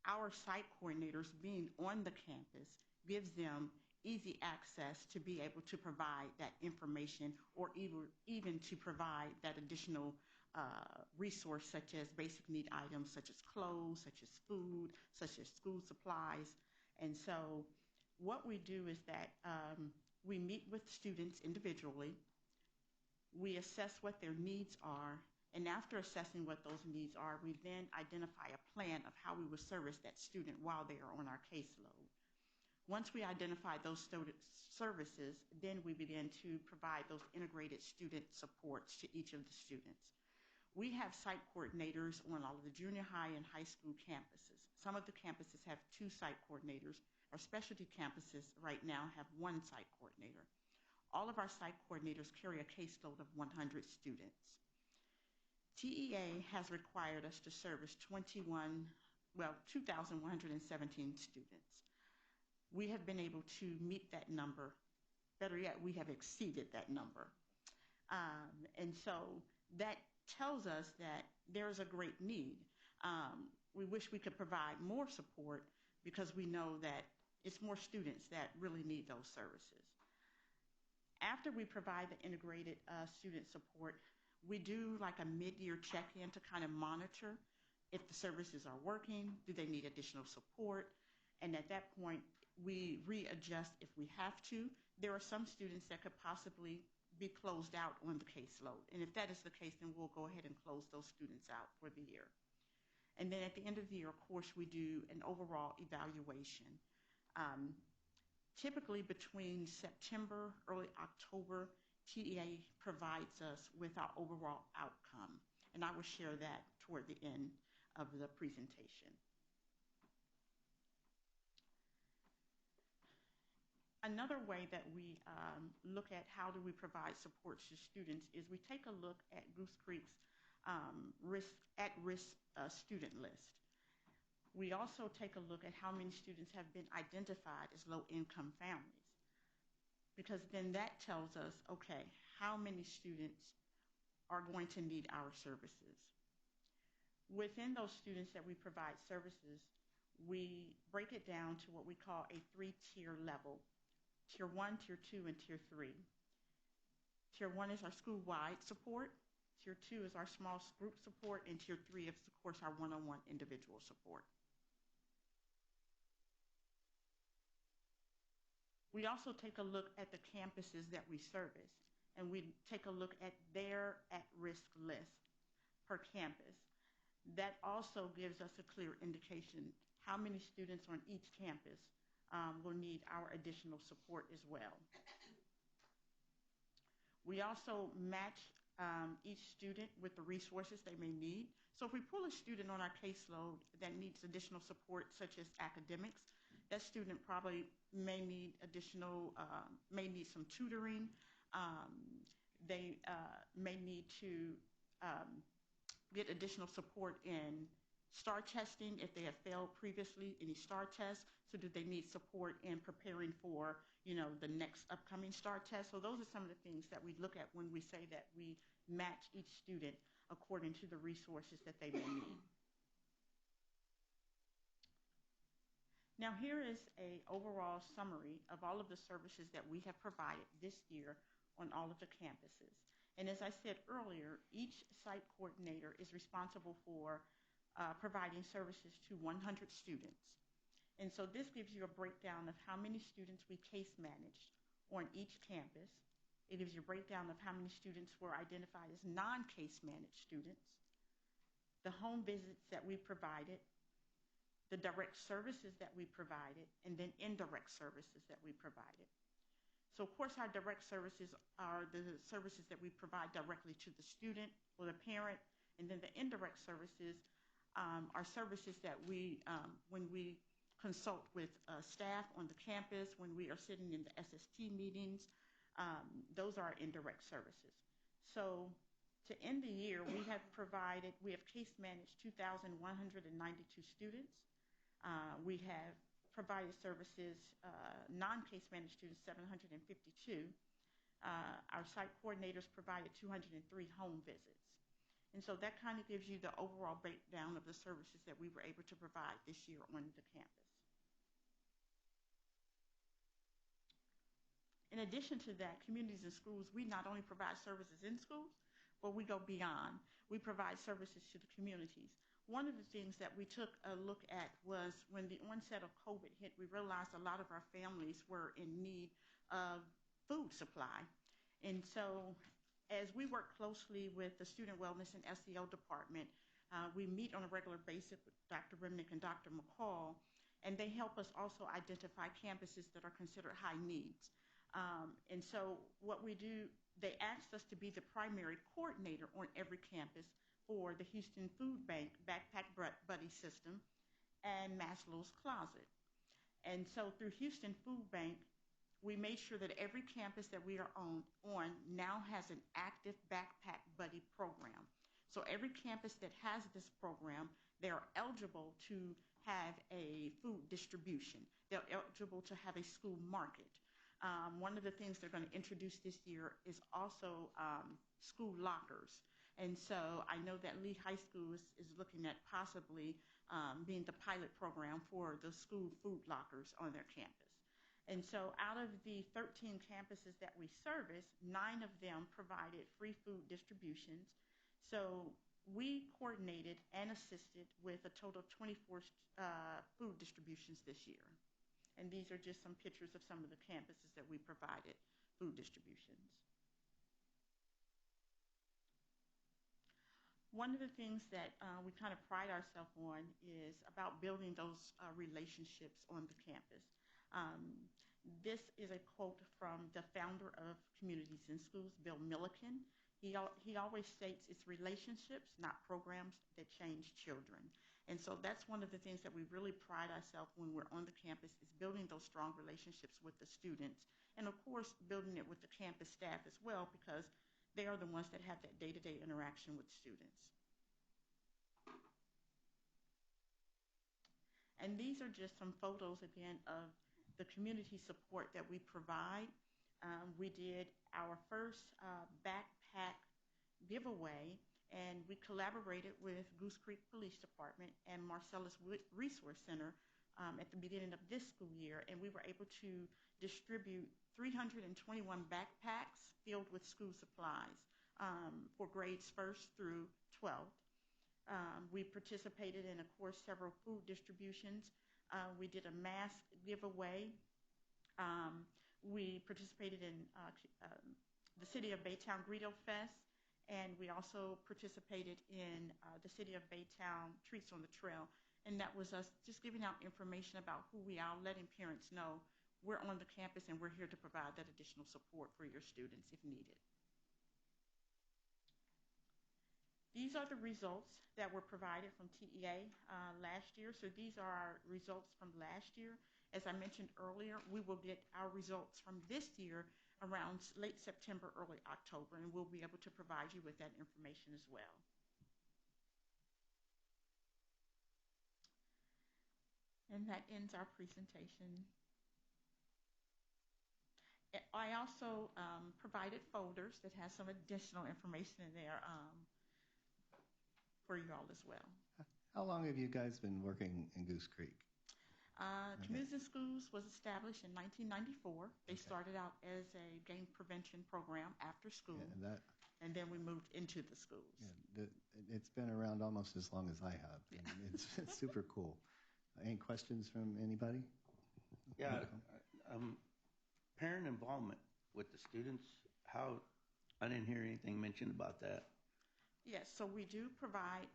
our site coordinators being on the campus gives them easy access to be able to provide that information, or even to provide that additional resource, such as basic need items such as clothes, such as food, such as school supplies. And so what we do is that we meet with students individually, we assess what their needs are, and after assessing what those needs are, we then identify a plan of how we will service that student while they are on our caseload. Once we identify those services, then we begin to provide those integrated student supports to each of the students. We have site coordinators on all of the junior high and high school campuses. Some of the campuses have 2 site coordinators. Our specialty campuses right now have 1 site coordinator. All of our site coordinators carry a caseload of 100 students. TEA has required us to service 2,117 students. We have been able to meet that number. Better yet, we have exceeded that number. And so that tells us that there's a great need. We wish we could provide more support, because we know that it's more students that really need those services. After we provide the integrated student support, we do like a mid-year check-in to kind of monitor if the services are working, do they need additional support, and at that point, we readjust if we have to. There are some students that could possibly be closed out on the caseload, and if that is the case, then we'll go ahead and close those students out for the year. And then at the end of the year, of course, we do an overall evaluation. Typically between September, early October, TEA provides us with our overall outcome, and I will share that toward the end of the presentation. Another way that we look at how do we provide support to students is we take a look at Goose Creek's at-risk student list. We also take a look at how many students have been identified as low-income families, because then that tells us, okay, how many students are going to need our services. Within those students that we provide services, we break it down to what we call a 3-tier level: Tier 1, Tier 2, and Tier 3. Tier 1 is our school-wide support. Tier 2 is our small group support, and Tier 3 is, of course, our one-on-one individual support. We also take a look at the campuses that we service, and we take a look at their at-risk list per campus. That also gives us a clear indication how many students on each campus will need our additional support as well. We also match each student with the resources they may need. So if we pull a student on our caseload that needs additional support, such as academics, that student probably may need some tutoring. They may need to get additional support in STAR testing if they have failed previously any STAR tests. So do they need support in preparing for, the next upcoming STAR test? So those are some of the things that we look at when we say that we match each student according to the resources that they may need. Now here is an overall summary of all of the services that we have provided this year on all of the campuses. And as I said earlier, each site coordinator is responsible for providing services to 100 students. And so this gives you a breakdown of how many students we case managed on each campus. It gives you a breakdown of how many students were identified as non-case managed students, the home visits that we provided, the direct services that we provided, and then indirect services that we provided. So of course our direct services are the services that we provide directly to the student or the parent, and then the indirect services are services that we, when we consult with staff on the campus, when we are sitting in the SST meetings, those are indirect services. So to end the year, we have case managed 2,192 students. We have provided services, non-case managed students, 752. Our site coordinators provided 203 home visits. And so that kind of gives you the overall breakdown of the services that we were able to provide this year on the campus. In addition to that, communities and schools, we not only provide services in schools, but we go beyond. We provide services to the communities. One of the things that we took a look at was when the onset of COVID hit, we realized a lot of our families were in need of food supply. And so as we work closely with the Student Wellness and SEL department, we meet on a regular basis with Dr. Remnick and Dr. McCall, and they help us also identify campuses that are considered high needs. And so what we do, they asked us to be the primary coordinator on every campus for the Houston Food Bank Backpack Buddy System and Maslow's Closet. And so through Houston Food Bank, we made sure that every campus that we are on now has an active Backpack Buddy program. So every campus that has this program, they are eligible to have a food distribution. They're eligible to have a school market. One of the things they're going to introduce this year is also school lockers. And so I know that Lee High School is looking at possibly being the pilot program for the school food lockers on their campus. And so out of the 13 campuses that we service, 9 of them provided free food distributions. So we coordinated and assisted with a total of 24 food distributions this year. And these are just some pictures of some of the campuses that we provided food distributions. One of the things that we kind of pride ourselves on is about building those relationships on the campus. This is a quote from the founder of Communities in Schools, Bill Milliken. He always states it's relationships, not programs, that change children. And so that's one of the things that we really pride ourselves when we're on the campus is building those strong relationships with the students. And of course, building it with the campus staff as well, because they are the ones that have that day-to-day interaction with students. And these are just some photos, again, of the community support that we provide. We did our first backpack giveaway, and we collaborated with Goose Creek Police Department and Marcellus Resource Center at the beginning of this school year, and we were able to distribute 321 backpacks filled with school supplies for grades 1st through 12th. We participated in, of course, several food distributions. We did a mask giveaway. We participated in the City of Baytown Greedo Fest, and we also participated in the City of Baytown Treats on the Trail. And that was us just giving out information about who we are, letting parents know we're on the campus and we're here to provide that additional support for your students if needed. These are the results that were provided from TEA last year. So these are our results from last year. As I mentioned earlier, we will get our results from this year around late September, early October, and we'll be able to provide you with that information as well. And that ends our presentation. I also provided folders that has some additional information in there for you all as well. How long have you guys been working in Goose Creek? Communities in Schools was established in 1994. They started out as a gang prevention program after school, and then we moved into the schools. Yeah, it's been around almost as long as I have. Yeah. It's super cool. Any questions from anybody? Yeah, parent involvement with the students, how, I didn't hear anything mentioned about that. Yes, so we do provide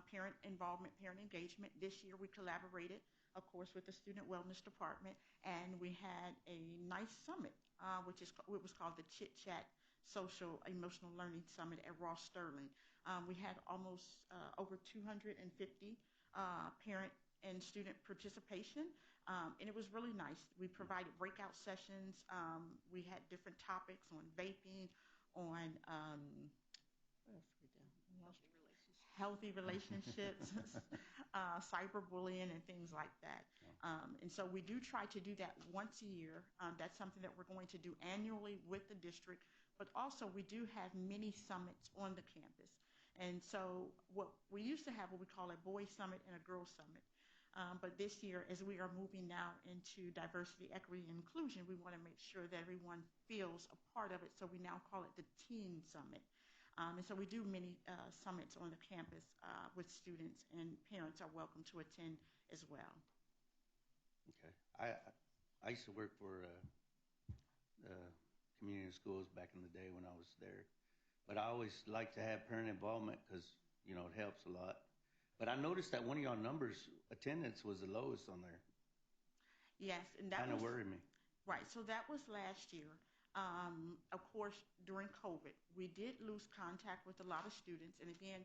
parent involvement, parent engagement. This year we collaborated, of course, with the Student Wellness Department, and we had a nice summit, which was called the Chit Chat Social Emotional Learning Summit at Ross Sterling. We had almost over 250 parent and student participation, and it was really nice. We provided breakout sessions. We had different topics on vaping, on what else we did? Healthy relationships, cyberbullying, and things like that. And so we do try to do that once a year. That's something that we're going to do annually with the district, but also we do have mini summits on the campus. And so what we used to have what we call a boys summit and a girls summit. But this year, as we are moving now into diversity, equity, and inclusion, we want to make sure that everyone feels a part of it. So we now call it the Teen Summit. And so we do many summits on the campus with students, and parents are welcome to attend as well. Okay. I used to work for community schools back in the day when I was there. But I always like to have parent involvement because, you know, it helps a lot. But I noticed that one of y'all numbers, attendance was the lowest on there. Yes, and that kind of worried me. Right, so that was last year. Of course, during COVID, we did lose contact with a lot of students. And again,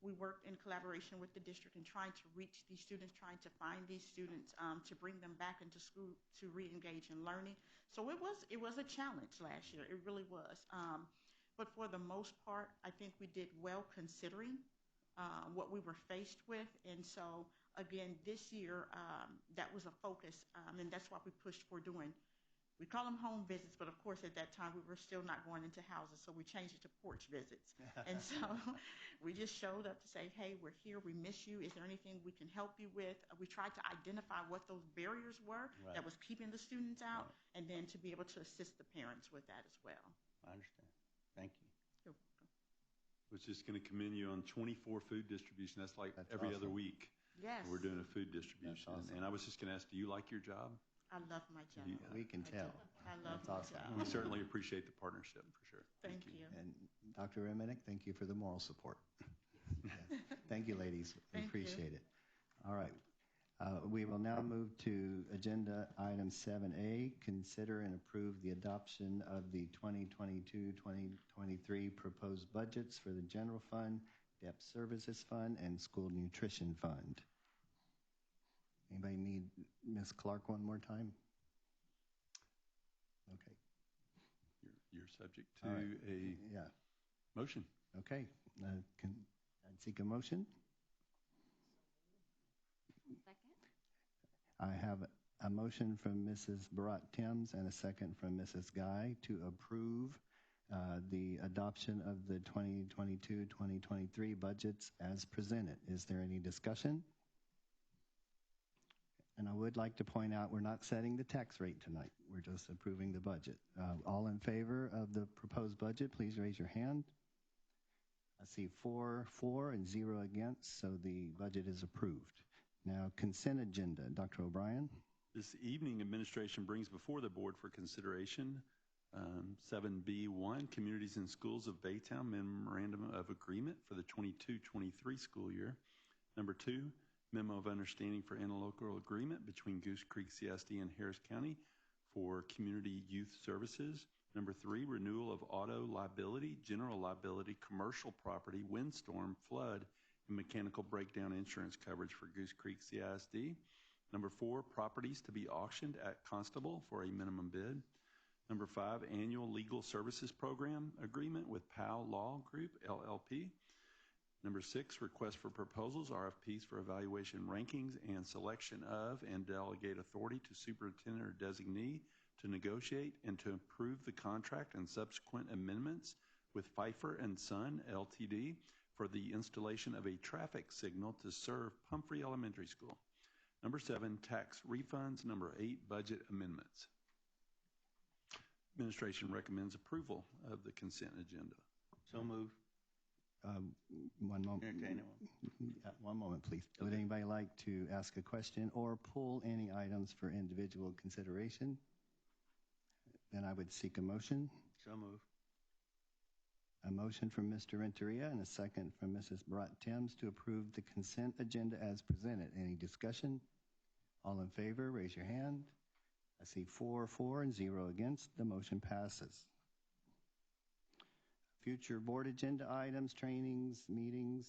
we worked in collaboration with the district in trying to reach these students, trying to find these students to bring them back into school to re-engage in learning. So it was a challenge last year. It really was. But for the most part, I think we did well considering what we were faced with. And so, again, this year, that was a focus, and that's what we pushed for doing. We call them home visits, but of course at that time we were still not going into houses, so we changed it to porch visits. And so we just showed up to say, hey, we're here, we miss you, is there anything we can help you with? We tried to identify what those barriers were that was keeping the students out, and then to be able to assist the parents with that as well. I understand. Thank you. You're welcome. I was just going to commend you on 24 food distribution. That's like every other week. Yes. We're doing a food distribution. Awesome. And I was just going to ask, do you like your job? I love my job. We can tell. I love That's my awesome. job. We certainly appreciate the partnership, for sure. Thank you. And Dr. Reminick, thank you for the moral support. Yes. Thank you, ladies. We Thank appreciate you. it. All right. We will now move to agenda item 7A, consider and approve the adoption of the 2022-2023 proposed budgets for the General Fund, Debt Services Fund, and School Nutrition Fund. Anybody need Ms. Clark one more time? Okay. You're subject to right. a motion. Okay. Can I seek a motion? Second. I have a motion from Mrs. Barat-Timms and a second from Mrs. Guy to approve the adoption of the 2022-2023 budgets as presented. Is there any discussion? And I would like to point out we're not setting the tax rate tonight. We're just approving the budget. All in favor of the proposed budget, please raise your hand. I see 4 for and 0 against, so the budget is approved. Now, consent agenda. Dr. O'Brien. This evening, administration brings before the board for consideration 7B1, Communities and Schools of Baytown Memorandum of Agreement for the 22-23 school year. Number 2, Memo of Understanding for Interlocal Agreement between Goose Creek CISD and Harris County for Community Youth Services. Number 3, Renewal of Auto Liability, General Liability, Commercial Property, Windstorm, Flood, and Mechanical Breakdown Insurance Coverage for Goose Creek CISD. Number 4, Properties to be auctioned at Constable for a minimum bid. Number 5, Annual Legal Services Program Agreement with PAL Law Group, LLP. Number 6, Request for Proposals, RFPs for evaluation rankings and selection of and delegate authority to superintendent or designee to negotiate and to approve the contract and subsequent amendments with Pfeiffer and Son, LTD, for the installation of a traffic signal to serve Pumphrey Elementary School. Number 7, tax refunds. Number 8, budget amendments. Administration recommends approval of the consent agenda. So moved. One moment. One moment, please. Okay. Would anybody like to ask a question or pull any items for individual consideration? Then I would seek a motion. So moved. A motion from Mr. Renteria and a second from Mrs. Barat-Timms to approve the consent agenda as presented. Any discussion? All in favor, raise your hand. I see 4 for and 0 against. The motion passes. Future board agenda items, trainings, meetings.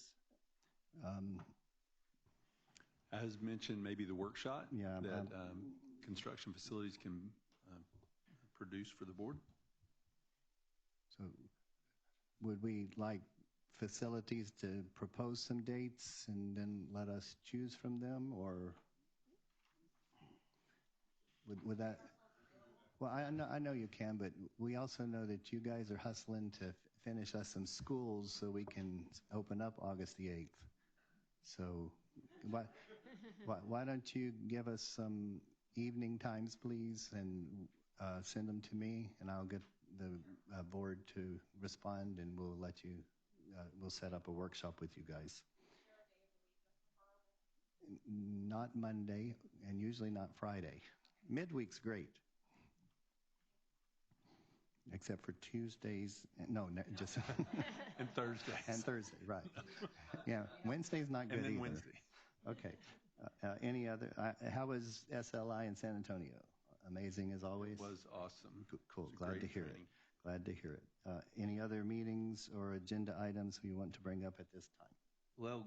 As mentioned, maybe the workshop that um, construction facilities can produce for the board. So would we like facilities to propose some dates and then let us choose from them, or would that? Well, I know you can, but we also know that you guys are hustling to finish us some schools so we can open up August the 8th. So why don't you give us some evening times, please, and send them to me, and I'll get the board to respond, and we'll let you, we'll set up a workshop with you guys. Not Monday, and usually not Friday. Midweek's great. Except for Tuesdays, no, just and Thursdays. And Thursday, right? Yeah, Wednesday's not good and then either. Wednesday. Okay. Any other? How was SLI in San Antonio? Amazing as always. It was awesome. Cool. Glad to hear it. Glad to hear it. Any other meetings or agenda items you want to bring up at this time? Well,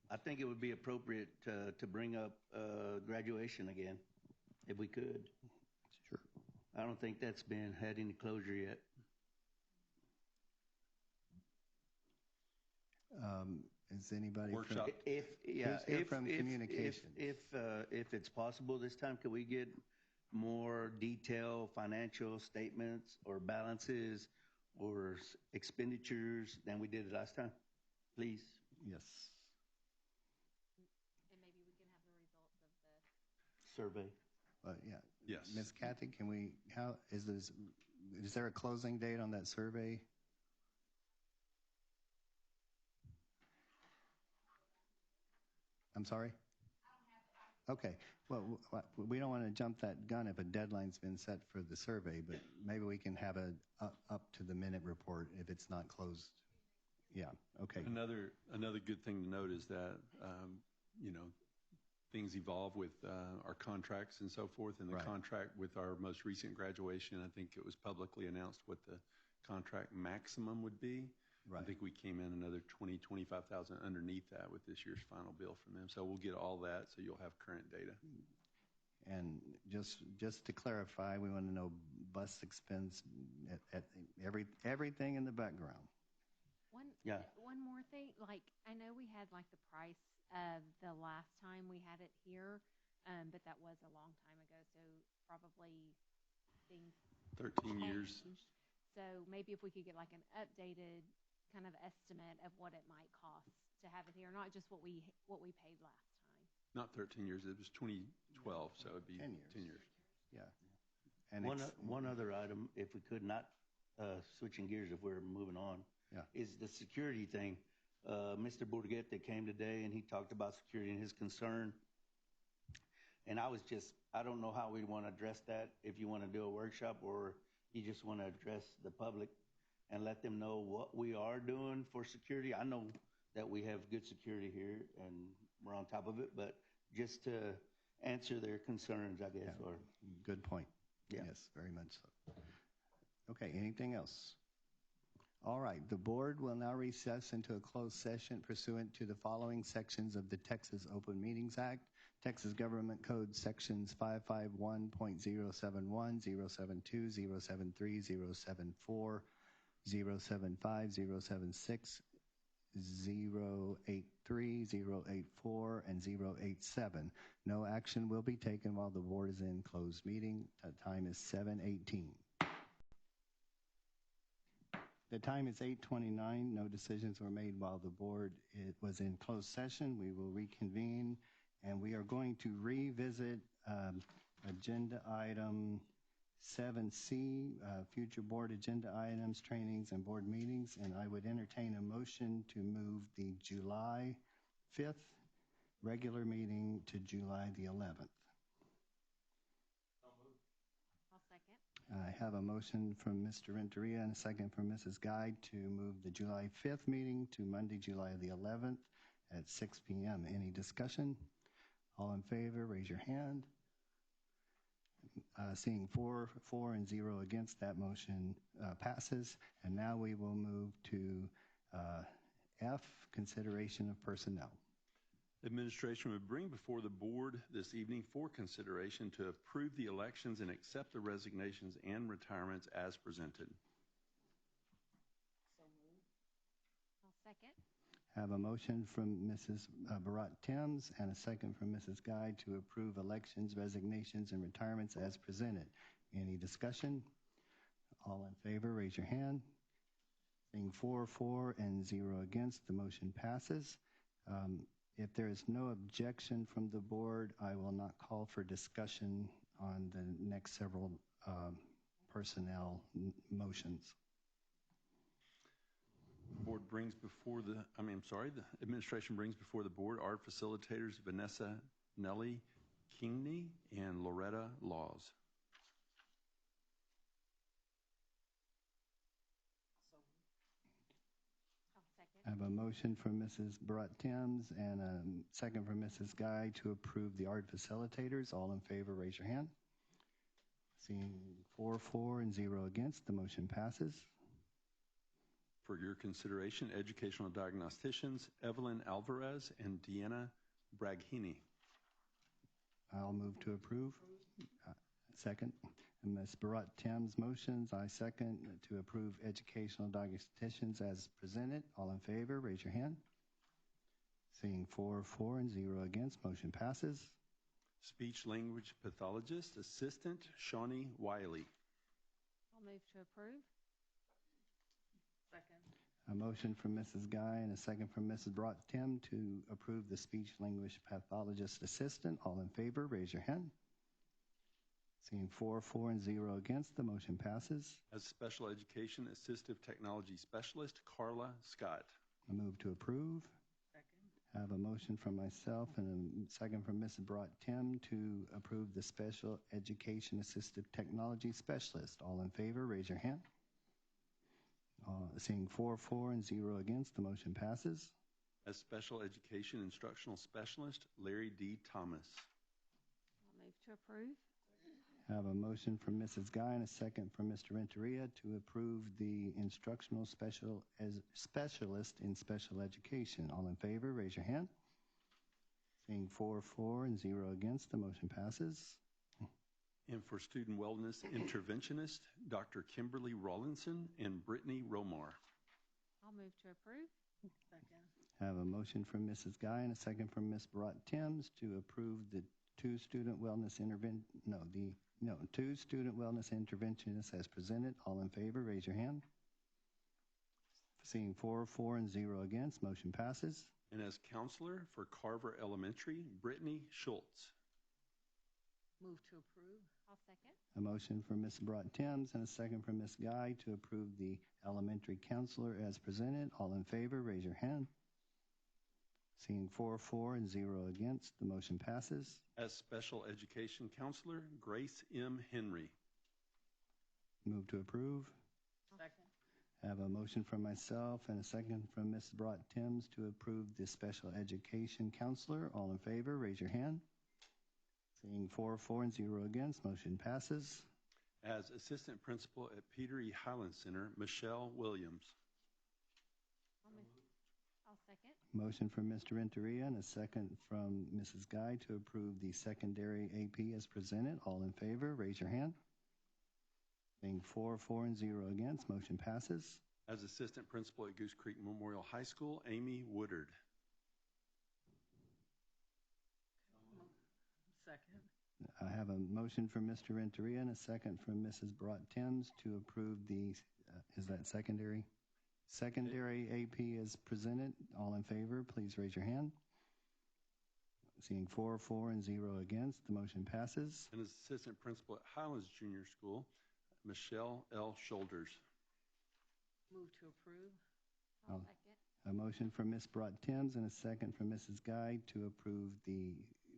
I think it would be appropriate to bring up graduation again, if we could. Sure. I don't think that's had any closure yet. Is anybody workshop? From communications? If it's possible this time, could we get more detailed financial statements or balances or expenditures than we did last time, please? Yes. And maybe we can have the results of the survey. Yeah. Yes. Ms. Kathy, can we? How is this? Is there a closing date on that survey? I'm sorry? Okay. Well, we don't want to jump that gun if a deadline's been set for the survey, but maybe we can have a up to the minute report if it's not closed. Yeah. Okay. Another good thing to note is that things evolve with our contracts and so forth, and the contract with our most recent graduation, I think it was publicly announced what the contract maximum would be. I think we came in another 20, 25,000 underneath that with this year's final bill from them. So we'll get all that, so you'll have current data. And just to clarify, we want to know bus expense at everything in the background. One more thing, like I know we had like the price of the last time we had it here, but that was a long time ago, so probably things 13 years. So maybe if we could get like an updated kind of estimate of what it might cost to have it here, not just what we paid last time. Not 13 years. It was 2012, so it'd be 10 years. Yeah. And one other item, if we could, not switching gears if we're moving on, is the security thing. Mr. Bourget that came today and he talked about security and his concern. And I don't know how we want to address that, if you want to do a workshop or you just want to address the public and let them know what we are doing for security. I know that we have good security here and we're on top of it, but just to answer their concerns, I guess. Yeah. Or good point. Yeah. Yes, very much so. Okay, anything else? All right, the board will now recess into a closed session pursuant to the following sections of the Texas Open Meetings Act, Texas Government Code sections 551.071, 072, 073, 074, 075, 076, 083, 084, and 087. No action will be taken while the board is in closed meeting. The time is 7:18. The time is 8:29. No decisions were made while the board was in closed session. We will reconvene, and we are going to revisit agenda item 7C, future board agenda items, trainings, and board meetings. And I would entertain a motion to move the July 5th regular meeting to July the 11th. I'll second. I have a motion from Mr. Renteria and a second from Mrs. Guy to move the July 5th meeting to Monday, July the 11th at 6 p.m. Any discussion? All in favor, raise your hand. Seeing 4 and 0 against, that motion passes. And now we will move to F, consideration of personnel. Administration would bring before the board this evening for consideration to approve the elections and accept the resignations and retirements as presented. So moved. I'll second. Have a motion from Mrs. Barat-Timms and a second from Mrs. Guy to approve elections, resignations, and retirements as presented. Any discussion? All in favor, raise your hand. Seeing 4 and 0 against, the motion passes. If there is no objection from the board, I will not call for discussion on the next several personnel motions. The administration brings before the board art facilitators Vanessa Nelly Kingney and Loretta Laws. I have a motion from Mrs. Barat-Timms and a second from Mrs. Guy to approve the art facilitators. All in favor, raise your hand. Seeing 4 and 0 against, the motion passes. For your consideration, educational diagnosticians Evelyn Alvarez and Deanna Braghini. I'll move to approve. Second. And Ms. Barat-Timms motions. I second to approve educational diagnosticians as presented. All in favor, raise your hand. Seeing 4 and 0 against, motion passes. Speech language pathologist assistant Shawnee Wiley. I'll move to approve. Second. A motion from Mrs. Guy and a second from Mrs. Barat-Timms to approve the speech language pathologist assistant. All in favor, raise your hand. Seeing 4 and 0 against, the motion passes. As special education assistive technology specialist Carla Scott. I move to approve. Second. I have a motion from myself and a second from Mrs. Barat-Timms to approve the special education assistive technology specialist. All in favor, raise your hand. Seeing 4 and 0 against, the motion passes. As special education instructional specialist Larry D. Thomas. I'll move to approve. Have a motion from Mrs. Guy and a second from Mr. Renteria to approve the instructional specialist in special education. All in favor, raise your hand. Seeing 4 for and 0 against, the motion passes. And for student wellness interventionist, Dr. Kimberly Rawlinson and Brittany Romar. I'll move to approve. Second. Have a motion from Mrs. Guy and a second from Ms. Barat-Timms to approve the two student wellness interventionists as presented. All in favor, raise your hand. Seeing 4 for and 0 against, motion passes. And as counselor for Carver Elementary, Brittany Schultz. Move to approve. I'll second. A motion from Ms. Barat-Timms and a second from Ms. Guy to approve the elementary counselor as presented. All in favor, raise your hand. Seeing 4 for and 0 against, the motion passes. As special education counselor, Grace M. Henry. Move to approve. Second. I have a motion from myself and a second from Ms. Barat-Timms to approve the special education counselor. All in favor, raise your hand. Seeing 4 for and 0 against, motion passes. As assistant principal at Peter E. Highland Center, Michelle Williams. I'll second. Motion from Mr. Renteria and a second from Mrs. Guy to approve the secondary AP as presented. All in favor, raise your hand. Being 4 for and 0 against, motion passes. As assistant principal at Goose Creek Memorial High School, Amy Woodard. Second. I have a motion from Mr. Renteria and a second from Mrs. Barat-Timms to approve the, is that secondary? Secondary AP as presented. All in favor, please raise your hand. Seeing 4 for and 0 against, the motion passes. And as assistant principal at Highlands Junior School, Michelle L. Shoulders. Move to approve. I'll second. A motion from Ms. Barat-Timms and a second from Mrs. Guy to approve the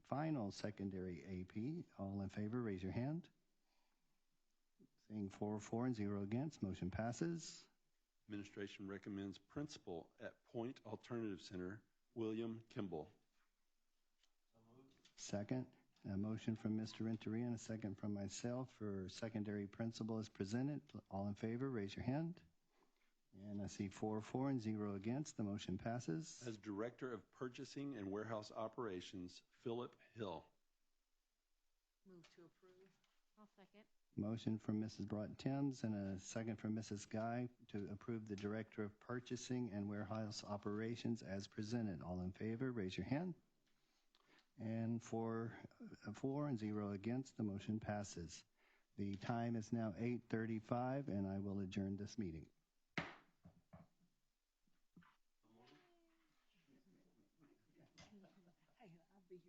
final secondary AP. All in favor, raise your hand. Seeing 4 for and 0 against, motion passes. Administration recommends principal at Point Alternative Center, William Kimball. Second. A motion from Mr. Renteria and a second from myself for secondary principal as presented. All in favor, raise your hand. And I see 4 for and 0 against. The motion passes. As Director of Purchasing and Warehouse Operations, Philip Hill. Move to approve. I'll second. Motion from Mrs. Barat-Timms and a second from Mrs. Guy to approve the Director of Purchasing and Warehouse Operations as presented. All in favor, raise your hand. And 4 and 0 against, the motion passes. The time is now 8:35, and I will adjourn this meeting.